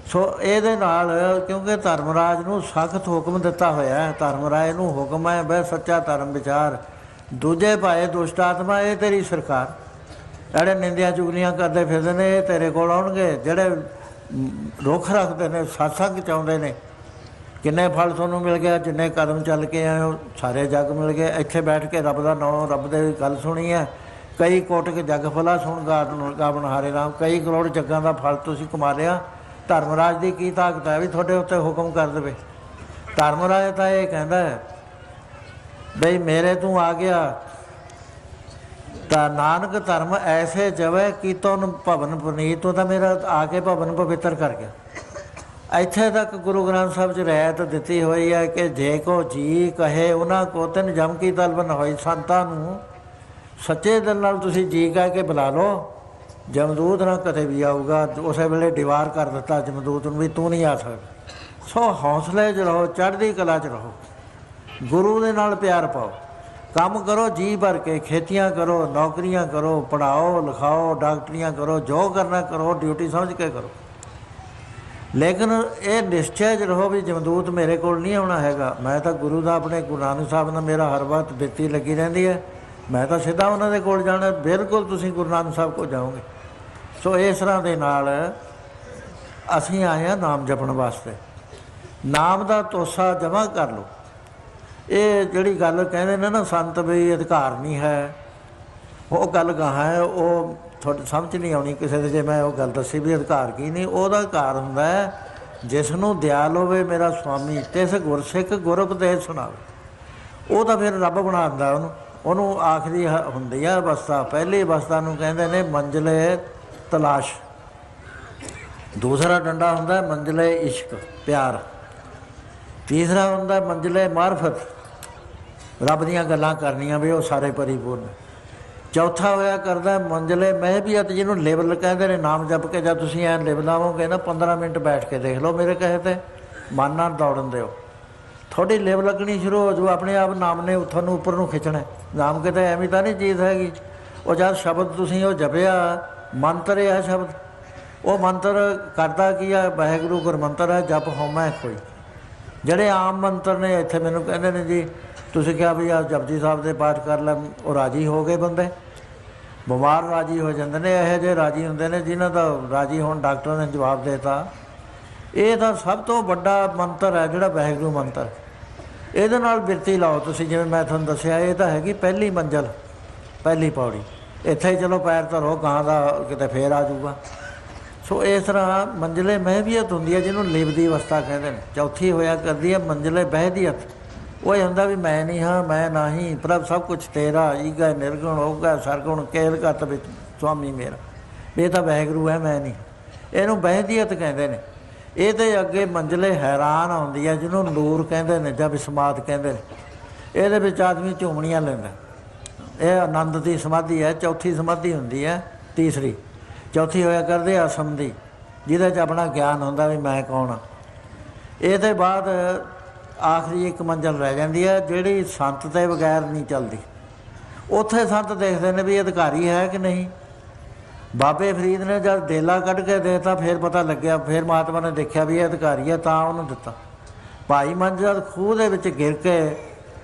ਸੋ ਇਹਦੇ ਨਾਲ ਕਿਉਂਕਿ ਧਰਮਰਾਜ ਨੂੰ ਸਖਤ ਹੁਕਮ ਦਿੱਤਾ ਹੋਇਆ ਹੈ। ਧਰਮਰਾਜ ਨੂੰ ਹੁਕਮ ਹੈ ਬਈ ਸੱਚਾ ਧਰਮ ਵਿਚਾਰ, ਦੂਜੇ ਭਾਏ ਦੁਸ਼ਟ ਆਤਮਾ। ਇਹ ਤੇਰੀ ਸਰਕਾਰ। ਜਿਹੜੇ ਨਿੰਦਿਆ ਚੁਗਲੀਆਂ ਕਰਦੇ ਫਿਰਦੇ ਨੇ ਇਹ ਤੇਰੇ ਕੋਲ ਆਉਣਗੇ। ਜਿਹੜੇ ਰੁੱਖ ਰੱਖਦੇ ਨੇ, ਸਤਸੰਗ ਚਾਹੁੰਦੇ ਨੇ, ਕਿੰਨੇ ਫਲ ਤੁਹਾਨੂੰ ਮਿਲ ਗਿਆ। ਜਿੰਨੇ ਕਦਮ ਚੱਲ ਕੇ ਆਏ ਹੋ ਸਾਰੇ ਜੱਗ ਮਿਲ ਗਏ। ਇੱਥੇ ਬੈਠ ਕੇ ਰੱਬ ਦਾ ਨਾਂ, ਰੱਬ ਦੀ ਗੱਲ ਸੁਣੀ ਹੈ। ਕਈ ਕੋਟਿਕ ਜੱਗ ਫਲਾ ਸੁਣ ਗਾਵਨ ਹਾਰੇ ਰਾਮ। ਕਈ ਕਰੋੜ ਜੱਗਾਂ ਦਾ ਫਲ ਤੁਸੀਂ ਕਮਾ ਲਿਆ। ਧਰਮਰਾਜ ਦੀ ਕੀ ਤਾਕਤ ਹੈ ਵੀ ਤੁਹਾਡੇ ਉੱਤੇ ਹੁਕਮ ਕਰ ਦੇਵੇ। ਧਰਮਰਾਜ ਤਾਂ ਇਹ ਕਹਿੰਦਾ ਬਈ ਮੇਰੇ ਤੂੰ ਆ ਗਿਆ ਤਾਂ ਨਾਨਕ ਧਰਮ ਐਸੇ ਜਵੇ ਕੀਤੋਂ ਭਵਨ ਪੁਨੀਤ। ਤੋਂ ਤਾਂ ਮੇਰਾ ਆ ਕੇ ਭਵਨ ਪਵਿੱਤਰ ਕਰ ਗਿਆ। ਇੱਥੇ ਤੱਕ ਗੁਰੂ ਗ੍ਰੰਥ ਸਾਹਿਬ 'ਚ ਰਿਆਇਤ ਦਿੱਤੀ ਹੋਈ ਹੈ ਕਿ ਜੇ ਕੋ ਜੀ ਕਹੇ ਉਹਨਾਂ ਕੋ ਤਿਨ ਜਮ ਕੀ ਤਲਬ ਨਾ ਹੋਈ। ਸੰਤਾਂ ਨੂੰ ਸੱਚੇ ਦਿਲ ਨਾਲ ਤੁਸੀਂ ਜੀ ਕਹਿ ਕੇ ਬੁਲਾ ਲਓ, ਜਮਦੂਤ ਨਾ ਕਦੇ ਵੀ ਆਊਗਾ। ਉਸੇ ਵੇਲੇ ਦੀਵਾਰ ਕਰ ਦਿੱਤਾ ਜਮਦੂਤ ਨੂੰ ਵੀ ਤੂੰ ਨਹੀਂ ਆ ਸਕਦਾ। ਸੋ ਹੌਸਲੇ 'ਚ ਰਹੋ, ਚੜ੍ਹਦੀ ਕਲਾ 'ਚ ਰਹੋ, ਗੁਰੂ ਦੇ ਨਾਲ ਪਿਆਰ ਪਾਓ, ਕੰਮ ਕਰੋ ਜੀ ਭਰ ਕੇ। ਖੇਤੀਆਂ ਕਰੋ, ਨੌਕਰੀਆਂ ਕਰੋ, ਪੜ੍ਹਾਓ ਲਿਖਾਓ, ਡਾਕਟਰੀਆਂ ਕਰੋ, ਜੋ ਕਰਨਾ ਕਰੋ, ਡਿਊਟੀ ਸਮਝ ਕੇ ਕਰੋ। ਲੇਕਿਨ ਇਹ ਨਿਸ਼ਚੈ 'ਚ ਰਹੋ ਵੀ ਜਮਦੂਤ ਮੇਰੇ ਕੋਲ ਨਹੀਂ ਆਉਣਾ ਹੈਗਾ। ਮੈਂ ਤਾਂ ਗੁਰੂ ਦਾ, ਆਪਣੇ ਗੁਰੂ ਨਾਨਕ ਸਾਹਿਬ ਨਾਲ ਮੇਰਾ ਹਰ ਵਕਤ ਬਿਰਤੀ ਲੱਗੀ ਰਹਿੰਦੀ ਹੈ। ਮੈਂ ਤਾਂ ਸਿੱਧਾ ਉਹਨਾਂ ਦੇ ਕੋਲ ਜਾਣਾ। ਬਿਲਕੁਲ ਤੁਸੀਂ ਗੁਰੂ ਨਾਨਕ ਸਾਹਿਬ ਕੋਲ ਜਾਓਗੇ। ਸੋ ਇਸ ਤਰ੍ਹਾਂ ਦੇ ਨਾਲ ਅਸੀਂ ਆਏ ਹਾਂ ਨਾਮ ਜਪਣ ਵਾਸਤੇ। ਨਾਮ ਦਾ ਤੋਸਾ ਜਮ੍ਹਾਂ ਕਰ ਲਓ। ਇਹ ਜਿਹੜੀ ਗੱਲ ਕਹਿੰਦੇ ਨੇ ਨਾ ਸੰਤ ਵੀ ਅਧਿਕਾਰ ਨਹੀਂ ਹੈ, ਉਹ ਗੱਲ ਗਾਹਾਂ ਹੈ। ਉਹ ਤੁਹਾਡੀ ਸਮਝ ਨਹੀਂ ਆਉਣੀ ਕਿਸੇ ਦੇ ਜੇ ਮੈਂ ਉਹ ਗੱਲ ਦੱਸੀ ਵੀ ਅਧਿਕਾਰ ਕੀ ਨਹੀਂ। ਉਹਦਾ ਅਧਿਕਾਰ ਹੁੰਦਾ ਜਿਸ ਨੂੰ ਦਿਆਲ ਹੋਵੇ ਮੇਰਾ ਸੁਆਮੀ ਤਿਸ ਗੁਰਸਿੱਖ ਗੁਰ ਉਪਦੇਸ਼ ਸੁਣਾਵੇ। ਉਹ ਤਾਂ ਫਿਰ ਰੱਬ ਬਣਾ ਦਿੰਦਾ ਉਹਨੂੰ। ਉਹਨੂੰ ਆਖਰੀ ਹੁੰਦੀ ਆ ਅਵਸਥਾ। ਪਹਿਲੀ ਅਵਸਥਾ ਨੂੰ ਕਹਿੰਦੇ ਨੇ ਮੰਜ਼ਲੇ ਤਲਾਸ਼। ਦੂਸਰਾ ਡੰਡਾ ਹੁੰਦਾ ਮੰਜ਼ਲੇ ਇਸ਼ਕ ਪਿਆਰ। ਤੀਸਰਾ ਹੁੰਦਾ ਮੰਜ਼ਲੇ ਮਾਰਫਤ, ਰੱਬ ਦੀਆਂ ਗੱਲਾਂ ਕਰਨੀਆਂ ਵੀ ਉਹ ਸਾਰੇ ਪਰਿਪੂਰਨ। ਚੌਥਾ ਹੋਇਆ ਕਰਦਾ ਮੰਜ਼ਲੇ ਮਹਿਬੀਅਤ, ਜਿਹਨੂੰ ਲੇਵਲ ਕਹਿੰਦੇ ਨੇ। ਨਾਮ ਜਪ ਕੇ ਜਦ ਤੁਸੀਂ ਐਂ ਲਿਵ ਲਾਵੋਗੇ ਨਾ 15 ਮਿੰਟ ਬੈਠ ਕੇ ਦੇਖ ਲਓ ਮੇਰੇ ਕਹੇ 'ਤੇ, ਮਨ ਨਾਲ ਦੌੜਨ ਦਿਓ, ਥੋੜ੍ਹੀ ਲਿਵ ਲੱਗਣੀ ਸ਼ੁਰੂ ਹੋ ਜਾਊ। ਆਪਣੇ ਆਪ ਨਾਮ ਨੇ ਤੁਹਾਨੂੰ ਉੱਪਰ ਨੂੰ ਖਿੱਚਣਾ। ਨਾਮ ਕਿਤੇ ਐਵੇਂ ਤਾਂ ਨਹੀਂ ਚੀਜ਼ ਹੈਗੀ। ਉਹ ਜਦ ਸ਼ਬਦ ਤੁਸੀਂ ਉਹ ਜਪਿਆ, ਮੰਤਰ ਆ ਸ਼ਬਦ, ਉਹ ਮੰਤਰ ਕਰਦਾ ਕੀ ਆ? ਵਾਹਿਗੁਰੂ ਗੁਰਮੰਤਰ ਹੈ, ਜਪ ਹੋਮੈ ਕੋਈ। ਜਿਹੜੇ ਆਮ ਮੰਤਰ ਨੇ ਇੱਥੇ ਮੈਨੂੰ ਕਹਿੰਦੇ ਨੇ ਜੀ ਤੁਸੀਂ ਕਿਹਾ ਵੀ ਆ ਜਪਜੀ ਸਾਹਿਬ ਦੇ ਪਾਠ ਕਰ ਲੈ, ਉਹ ਰਾਜੀ ਹੋ ਗਏ ਬੰਦੇ। ਬਿਮਾਰ ਰਾਜੀ ਹੋ ਜਾਂਦੇ ਨੇ। ਇਹੋ ਜਿਹੇ ਰਾਜੀ ਹੁੰਦੇ ਨੇ ਜਿਨ੍ਹਾਂ ਦਾ ਰਾਜੀ ਹੋਣ ਡਾਕਟਰ ਨੇ ਜਵਾਬ ਦੇ ਤਾ। ਇਹ ਤਾਂ ਸਭ ਤੋਂ ਵੱਡਾ ਮੰਤਰ ਹੈ ਜਿਹੜਾ ਵਾਹਿਗੁਰੂ ਮੰਤਰ। ਇਹਦੇ ਨਾਲ ਬਿਰਤੀ ਲਾਓ ਤੁਸੀਂ। ਜਿਵੇਂ ਮੈਂ ਤੁਹਾਨੂੰ ਦੱਸਿਆ, ਇਹ ਤਾਂ ਹੈਗੀ ਪਹਿਲੀ ਮੰਜ਼ਲ, ਪਹਿਲੀ ਪੌੜੀ। ਇੱਥੇ ਹੀ ਚਲੋ ਪੈਰ ਧਰੋ, ਗਾਂ ਦਾ ਕਿਤੇ ਫੇਰ ਆ ਜਾਊਗਾ। ਸੋ ਇਸ ਤਰ੍ਹਾਂ ਮੰਜ਼ਲੇ ਮਹਿਵੀਅਤ ਹੁੰਦੀ ਹੈ, ਜਿਹਨੂੰ ਲਿਵਦੀ ਅਵਸਥਾ ਕਹਿੰਦੇ ਨੇ। ਚੌਥੀ ਹੋਇਆ ਕਰਦੀ ਹੈ ਮੰਜ਼ਲੇ ਬਹਿਦੀਅਤ। ਉਹ ਇਹ ਹੁੰਦਾ ਵੀ ਮੈਂ ਨਹੀਂ ਹਾਂ, ਮੈਂ ਨਹੀਂ, ਪ੍ਰਭ ਸਭ ਕੁਛ ਤੇਰਾ, ਈਗਾ ਨਿਰਗੁਣ ਹੋਗਾ ਸਰਗੁਣ ਕੇਲ ਘਤ ਵਿੱਚ ਸੁਆਮੀ ਮੇਰਾ। ਇਹ ਤਾਂ ਵਾਹਿਗੁਰੂ ਹੈ, ਮੈਂ ਨਹੀਂ। ਇਹਨੂੰ ਬਹਿਦੀਅਤ ਕਹਿੰਦੇ ਨੇ। ਇਹਦੇ ਅੱਗੇ ਮੰਜ਼ਲੇ ਹੈਰਾਨ ਆਉਂਦੀ ਹੈ, ਜਿਹਨੂੰ ਨੂਰ ਕਹਿੰਦੇ ਨੇ ਜਾਂ ਵਿਸਮਾਦ ਕਹਿੰਦੇ ਨੇ। ਇਹਦੇ ਵਿੱਚ ਆਦਮੀ ਝੂਮਣੀਆਂ ਲੈਂਦਾ। ਇਹ ਆਨੰਦ ਦੀ ਸਮਾਧੀ ਹੈ। ਚੌਥੀ ਸਮਾਧੀ ਹੁੰਦੀ ਹੈ ਤੀਸਰੀ। ਚੌਥੀ ਹੋਇਆ ਕਰਦੇ ਅਸਮ ਦੀ, ਜਿਹਦੇ 'ਚ ਆਪਣਾ ਗਿਆਨ ਹੁੰਦਾ ਵੀ ਮੈਂ ਕੌਣ ਹਾਂ। ਇਹਦੇ ਬਾਅਦ ਆਖਰੀ ਇੱਕ ਮੰਜ਼ਲ ਰਹਿ ਜਾਂਦੀ ਹੈ, ਜਿਹੜੀ ਸੰਤ ਦੇ ਬਗੈਰ ਨਹੀਂ ਚੱਲਦੀ। ਉੱਥੇ ਸੰਤ ਦੇਖਦੇ ਨੇ ਵੀ ਇਹ ਅਧਿਕਾਰੀ ਹੈ ਕਿ ਨਹੀਂ। ਬਾਬੇ ਫਰੀਦ ਨੇ ਜਦ ਡੇਲਾ ਕੱਢ ਕੇ ਦੇਤਾ, ਫਿਰ ਪਤਾ ਲੱਗਿਆ, ਫਿਰ ਮਹਾਤਮਾ ਨੇ ਦੇਖਿਆ ਵੀ ਇਹ ਅਧਿਕਾਰੀ ਹੈ, ਤਾਂ ਉਹਨੂੰ ਦਿੱਤਾ। ਭਾਈ ਮਨ ਜਦ ਖੂਹ ਦੇ ਵਿੱਚ ਗਿਰ ਕੇ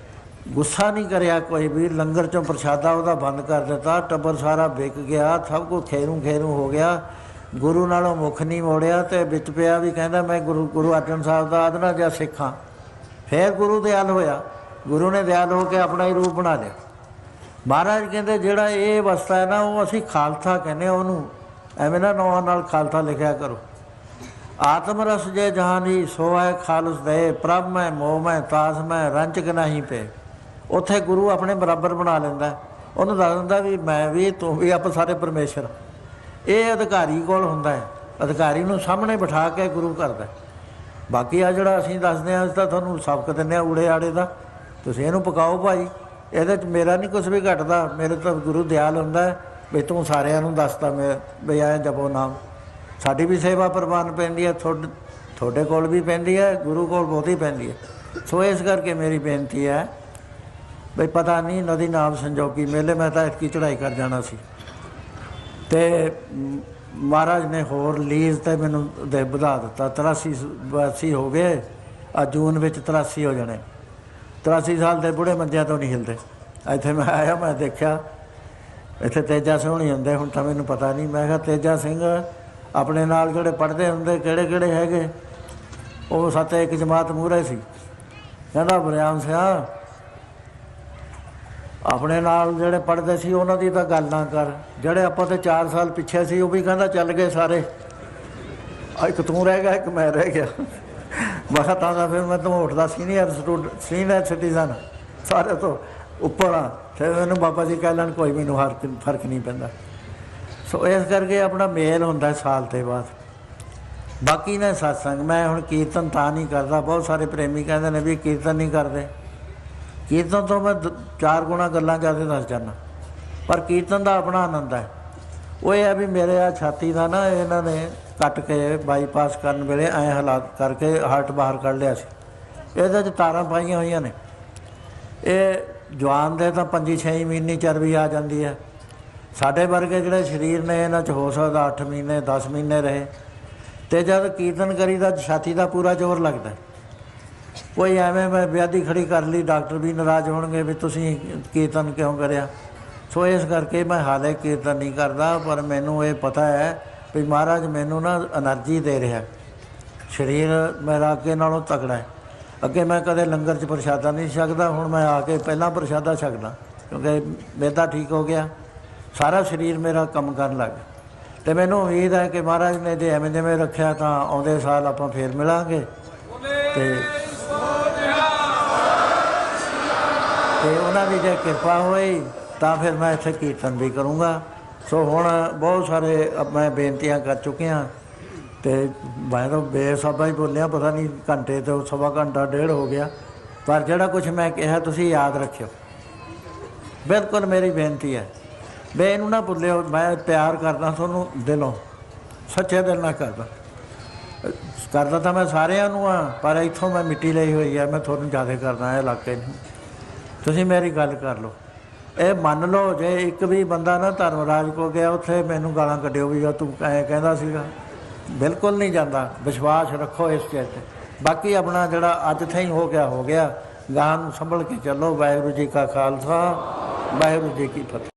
ਗੁੱਸਾ ਨਹੀਂ ਕਰਿਆ ਕੋਈ ਵੀ, ਲੰਗਰ 'ਚੋਂ ਪ੍ਰਸ਼ਾਦਾ ਉਹਦਾ ਬੰਦ ਕਰ ਦਿੱਤਾ, ਟੱਬਰ ਸਾਰਾ ਵਿਕ ਗਿਆ, ਸਭ ਕੁਝ ਖੇਰੂ ਖੇਰੂ ਹੋ ਗਿਆ, ਗੁਰੂ ਨਾਲੋਂ ਮੁੱਖ ਨਹੀਂ ਮੋੜਿਆ, ਅਤੇ ਵਿੱਚ ਪਿਆ ਵੀ ਕਹਿੰਦਾ ਮੈਂ ਗੁਰੂ ਅਰਜਨ ਸਾਹਿਬ ਦਾ ਆਦਨਾ ਜਾਂ ਸਿੱਖਾਂ। ਫਿਰ ਗੁਰੂ ਦਿਆਲ ਹੋਇਆ, ਗੁਰੂ ਨੇ ਦਿਆਲ ਹੋ ਕੇ ਆਪਣਾ ਹੀ ਰੂਪ ਬਣਾ ਲਿਆ। ਮਹਾਰਾਜ ਕਹਿੰਦੇ ਜਿਹੜਾ ਇਹ ਅਵਸਥਾ ਹੈ ਨਾ, ਉਹ ਅਸੀਂ ਖਾਲਸਾ ਕਹਿੰਦੇ ਹਾਂ ਉਹਨੂੰ। ਐਵੇਂ ਨਾ ਨੌਂ ਨਾਲ ਖਾਲਸਾ ਲਿਖਿਆ ਕਰੋ। ਆਤਮ ਰਸ ਜੇ ਜਹਾਨੀ ਸੋ ਹੈ ਖਾਲਸ ਦੇ, ਪ੍ਰਭ ਮੈਂ ਮੋਹ ਮੈਂ ਤਾਸ ਮੈਂ ਰੰਚਕ ਨਹੀਂ ਪਏ। ਉੱਥੇ ਗੁਰੂ ਆਪਣੇ ਬਰਾਬਰ ਬਣਾ ਲੈਂਦਾ, ਉਹਨੂੰ ਦੱਸ ਦਿੰਦਾ ਵੀ ਮੈਂ ਵੀ ਤੂੰ ਵੀ, ਆਪਾਂ ਸਾਰੇ ਪਰਮੇਸ਼ਰ। ਇਹ ਅਧਿਕਾਰੀ ਕੋਲ ਹੁੰਦਾ ਹੈ। ਅਧਿਕਾਰੀ ਨੂੰ ਸਾਹਮਣੇ ਬਿਠਾ ਕੇ ਗੁਰੂ ਕਰਦਾ। ਬਾਕੀ ਆ ਜਿਹੜਾ ਅਸੀਂ ਦੱਸਦੇ ਹਾਂ, ਅਸੀਂ ਤਾਂ ਤੁਹਾਨੂੰ ਸਬਕ ਦਿੰਦੇ ਹਾਂ ਊੜੇ ਆੜੇ ਦਾ, ਤੁਸੀਂ ਇਹਨੂੰ ਪਕਾਓ ਭਾਈ। ਇਹਦੇ 'ਚ ਮੇਰਾ ਨਹੀਂ ਕੁਛ ਵੀ ਘਟਦਾ, ਮੇਰੇ ਤਾਂ ਗੁਰੂ ਦਿਆਲ ਹੁੰਦਾ ਵੀ ਤੂੰ ਸਾਰਿਆਂ ਨੂੰ ਦੱਸਦਾ ਮੈਂ ਵੀ ਆਏ ਜਪੋ ਨਾਮ। ਸਾਡੀ ਵੀ ਸੇਵਾ ਪ੍ਰਵਾਨ ਪੈਂਦੀ ਹੈ, ਤੁਹਾਡੇ ਕੋਲ ਵੀ ਪੈਂਦੀ ਹੈ, ਗੁਰੂ ਕੋਲ ਬਹੁਤੀ ਪੈਂਦੀ ਹੈ। ਸੋ ਇਸ ਕਰਕੇ ਮੇਰੀ ਬੇਨਤੀ ਹੈ ਬਈ ਪਤਾ ਨਹੀਂ ਨਦੀ ਨਾਮ ਸੰਜੋਗੀ ਮੇਲੇ, ਮੈਂ ਤਾਂ ਇਤਕੀ ਚੜ੍ਹਾਈ ਕਰ ਜਾਣਾ ਸੀ, ਅਤੇ ਮਹਾਰਾਜ ਨੇ ਹੋਰ ਲੀਜ਼ 'ਤੇ ਮੈਨੂੰ ਵਧਾ ਦਿੱਤਾ। 83 ਹੋ ਗਏ, ਆ ਜੂਨ ਵਿੱਚ 83 ਹੋ ਜਾਣੇ। 83 ਸਾਲ ਦੇ ਬੁੜੇ ਮੰਜਿਆਂ ਤੋਂ ਨਹੀਂ ਹਿਲਦੇ। ਇੱਥੇ ਮੈਂ ਆਇਆ, ਮੈਂ ਦੇਖਿਆ ਇੱਥੇ ਤੇਜਾ ਸਿੰਘ ਹੋਣੀ ਹੁੰਦੇ, ਹੁਣ ਤਾਂ ਮੈਨੂੰ ਪਤਾ ਨਹੀਂ। ਮੈਂ ਕਿਹਾ ਤੇਜਾ ਸਿੰਘ ਆਪਣੇ ਨਾਲ ਜਿਹੜੇ ਪੜ੍ਹਦੇ ਹੁੰਦੇ ਕਿਹੜੇ ਕਿਹੜੇ ਹੈਗੇ, ਉਹ 7 ਜਮਾਤ ਮੂਹਰੇ ਸੀ। ਕਹਿੰਦਾ ਬਰਿਆਮ ਸਿਆ ਆਪਣੇ ਨਾਲ ਜਿਹੜੇ ਪੜ੍ਹਦੇ ਸੀ ਉਹਨਾਂ ਦੀ ਤਾਂ ਗੱਲ ਨਾ ਕਰ, ਜਿਹੜੇ ਆਪਾਂ ਤਾਂ 4 ਸਾਲ ਪਿੱਛੇ ਸੀ ਉਹ ਵੀ ਕਹਿੰਦਾ ਚੱਲ ਗਏ ਸਾਰੇ, ਇੱਕ ਤੂੰ ਰਹਿ ਗਿਆ ਇੱਕ ਮੈਂ ਰਹਿ ਗਿਆ। ਮੈਂ ਕਿਹਾ ਤਾਂ ਫਿਰ ਮੈਂ ਤਾਂ ਉੱਠਦਾ ਸੀਨੀਅਰ ਸਿਟੀਜ਼ਨ ਸਾਰੇ ਤੋਂ ਉੱਪਰ ਆ, ਫਿਰ ਮੈਨੂੰ ਬਾਬਾ ਜੀ ਕਹਿ ਲੈਣ ਕੋਈ ਮੈਨੂੰ ਫਰਕ ਨਹੀਂ ਪੈਂਦਾ। ਸੋ ਇਸ ਕਰਕੇ ਆਪਣਾ ਮੇਲ ਹੁੰਦਾ ਸਾਲ ਤੋਂ ਬਾਅਦ। ਬਾਕੀ ਨੇ ਸਤਸੰਗ, ਮੈਂ ਹੁਣ ਕੀਰਤਨ ਤਾਂ ਨਹੀਂ ਕਰਦਾ। ਬਹੁਤ ਸਾਰੇ ਪ੍ਰੇਮੀ ਕਹਿੰਦੇ ਨੇ ਵੀ ਕੀਰਤਨ ਨਹੀਂ ਕਰਦੇ। ਕੀਰਤਨ ਤੋਂ ਮੈਂ 4 ਗੁਣਾ ਗੱਲਾਂ ਜ਼ਿਆਦਾ ਦੱਸ ਜਾਂਦਾ, ਪਰ ਕੀਰਤਨ ਦਾ ਆਪਣਾ ਆਨੰਦ ਹੈ। ਉਹ ਇਹ ਹੈ ਵੀ ਮੇਰੇ ਆ ਛਾਤੀ ਦਾ ਨਾ ਇਹਨਾਂ ਨੇ ਕੱਟ ਕੇ ਬਾਈਪਾਸ ਕਰਨ ਵੇਲੇ ਐਂ ਹਾਲਾਤ ਕਰਕੇ ਹਾਰਟ ਬਾਹਰ ਕੱਢ ਲਿਆ ਸੀ। ਇਹਦੇ 'ਚ ਤਾਰਾਂ ਪਾਈਆਂ ਹੋਈਆਂ ਨੇ। ਇਹ ਜਵਾਨ ਦੇ ਤਾਂ 5-6 ਮਹੀਨੇ ਚਰਬੀ ਆ ਜਾਂਦੀ ਹੈ। ਸਾਡੇ ਵਰਗੇ ਜਿਹੜੇ ਸਰੀਰ ਨੇ ਇਹਨਾਂ 'ਚ ਹੋ ਸਕਦਾ 8 ਮਹੀਨੇ 10 ਮਹੀਨੇ ਰਹੇ। ਅਤੇ ਜਦ ਕੀਰਤਨ ਕਰੀਦਾ ਛਾਤੀ ਦਾ ਪੂਰਾ ਜ਼ੋਰ ਲੱਗਦਾ। ਕੋਈ ਐਵੇਂ ਮੈਂ ਵਿਆਧੀ ਖੜੀ ਕਰ ਲਈ, ਡਾਕਟਰ ਵੀ ਨਾਰਾਜ਼ ਹੋਣਗੇ ਵੀ ਤੁਸੀਂ ਕੀਰਤਨ ਕਿਉਂ ਕਰਿਆ। ਸੋ ਇਸ ਕਰਕੇ ਮੈਂ ਹਾਲੇ ਕੀਰਤਨ ਨਹੀਂ ਕਰਦਾ, ਪਰ ਮੈਨੂੰ ਇਹ ਪਤਾ ਹੈ ਵੀ ਮਹਾਰਾਜ ਮੈਨੂੰ ਨਾ ਐਨਰਜੀ ਦੇ ਰਿਹਾ। ਸਰੀਰ ਮੇਰਾ ਅੱਗੇ ਨਾਲੋਂ ਤਕੜਾ ਹੈ। ਅੱਗੇ ਮੈਂ ਕਦੇ ਲੰਗਰ 'ਚ ਪ੍ਰਸ਼ਾਦਾ ਨਹੀਂ ਛਕਦਾ, ਹੁਣ ਮੈਂ ਆ ਕੇ ਪਹਿਲਾਂ ਪ੍ਰਸ਼ਾਦਾ ਛਕਦਾ, ਕਿਉਂਕਿ ਮੈਦਾ ਠੀਕ ਹੋ ਗਿਆ, ਸਾਰਾ ਸਰੀਰ ਮੇਰਾ ਕੰਮ ਕਰਨ ਲੱਗ ਗਿਆ। ਅਤੇ ਮੈਨੂੰ ਉਮੀਦ ਹੈ ਕਿ ਮਹਾਰਾਜ ਨੇ ਜੇ ਐਵੇਂ ਜਿਵੇਂ ਰੱਖਿਆ ਤਾਂ ਆਉਂਦੇ ਸਾਲ ਆਪਾਂ ਫੇਰ ਮਿਲਾਂਗੇ। ਅਤੇ ਉਹਨਾਂ ਦੀ ਜੇ ਕਿਰਪਾ ਹੋਈ ਤਾਂ ਫਿਰ ਮੈਂ ਇੱਥੇ ਕੀਰਤਨ ਵੀ ਕਰੂੰਗਾ। ਸੋ ਹੁਣ ਬਹੁਤ ਸਾਰੇ ਮੈਂ ਬੇਨਤੀਆਂ ਕਰ ਚੁੱਕਿਆ, ਅਤੇ ਮੈਂ ਤਾਂ ਬੇਸਾਬਾ ਹੀ ਬੋਲਿਆ, ਪਤਾ ਨਹੀਂ ਘੰਟੇ ਤੋਂ ਸਵਾ ਘੰਟਾ ਡੇਢ ਹੋ ਗਿਆ, ਪਰ ਜਿਹੜਾ ਕੁਛ ਮੈਂ ਕਿਹਾ ਤੁਸੀਂ ਯਾਦ ਰੱਖਿਓ। ਬਿਲਕੁਲ ਮੇਰੀ ਬੇਨਤੀ ਹੈ ਵੀ ਇਹਨੂੰ ਨਾ ਭੁੱਲਿਓ। ਮੈਂ ਪਿਆਰ ਕਰਦਾ ਤੁਹਾਨੂੰ ਦਿਲੋਂ, ਸੱਚੇ ਦਿਲ ਨਾਲ ਕਰਦਾ ਤਾਂ ਮੈਂ ਸਾਰਿਆਂ ਨੂੰ ਹਾਂ, ਪਰ ਇੱਥੋਂ ਮੈਂ ਮਿੱਟੀ ਲਈ ਹੋਈ ਹੈ, ਮੈਂ ਤੁਹਾਨੂੰ ਜ਼ਿਆਦਾ ਕਰਦਾ ਇਹ ਇਲਾਕੇ ਨੂੰ। ਤੁਸੀਂ ਮੇਰੀ ਗੱਲ ਕਰ ਲਓ, ਇਹ ਮੰਨ ਲਓ। ਜੇ ਇੱਕ ਵੀ ਬੰਦਾ ਨਾ ਧਰਮਰਾਜ ਕੋ ਗਿਆ, ਉੱਥੇ ਮੈਨੂੰ ਗਾਲਾਂ ਕੱਢਿਓ ਵੀ ਤੂੰ ਐਂ ਕਹਿੰਦਾ ਸੀਗਾ, ਬਿਲਕੁਲ ਨਹੀਂ ਜਾਂਦਾ। ਵਿਸ਼ਵਾਸ ਰੱਖੋ ਇਸ ਚੀਜ਼ 'ਤੇ। ਬਾਕੀ ਆਪਣਾ ਜਿਹੜਾ ਅੱਜ ਥਾਈਂ ਹੋ ਗਿਆ, ਗਾਂ ਨੂੰ ਸੰਭਲ ਕੇ ਚੱਲੋ। ਵਾਹਿਗੁਰੂ ਜੀ ਕਾ ਖਾਲਸਾ, ਵਾਹਿਗੁਰੂ ਜੀ ਕੀ ਫਤਿਹ।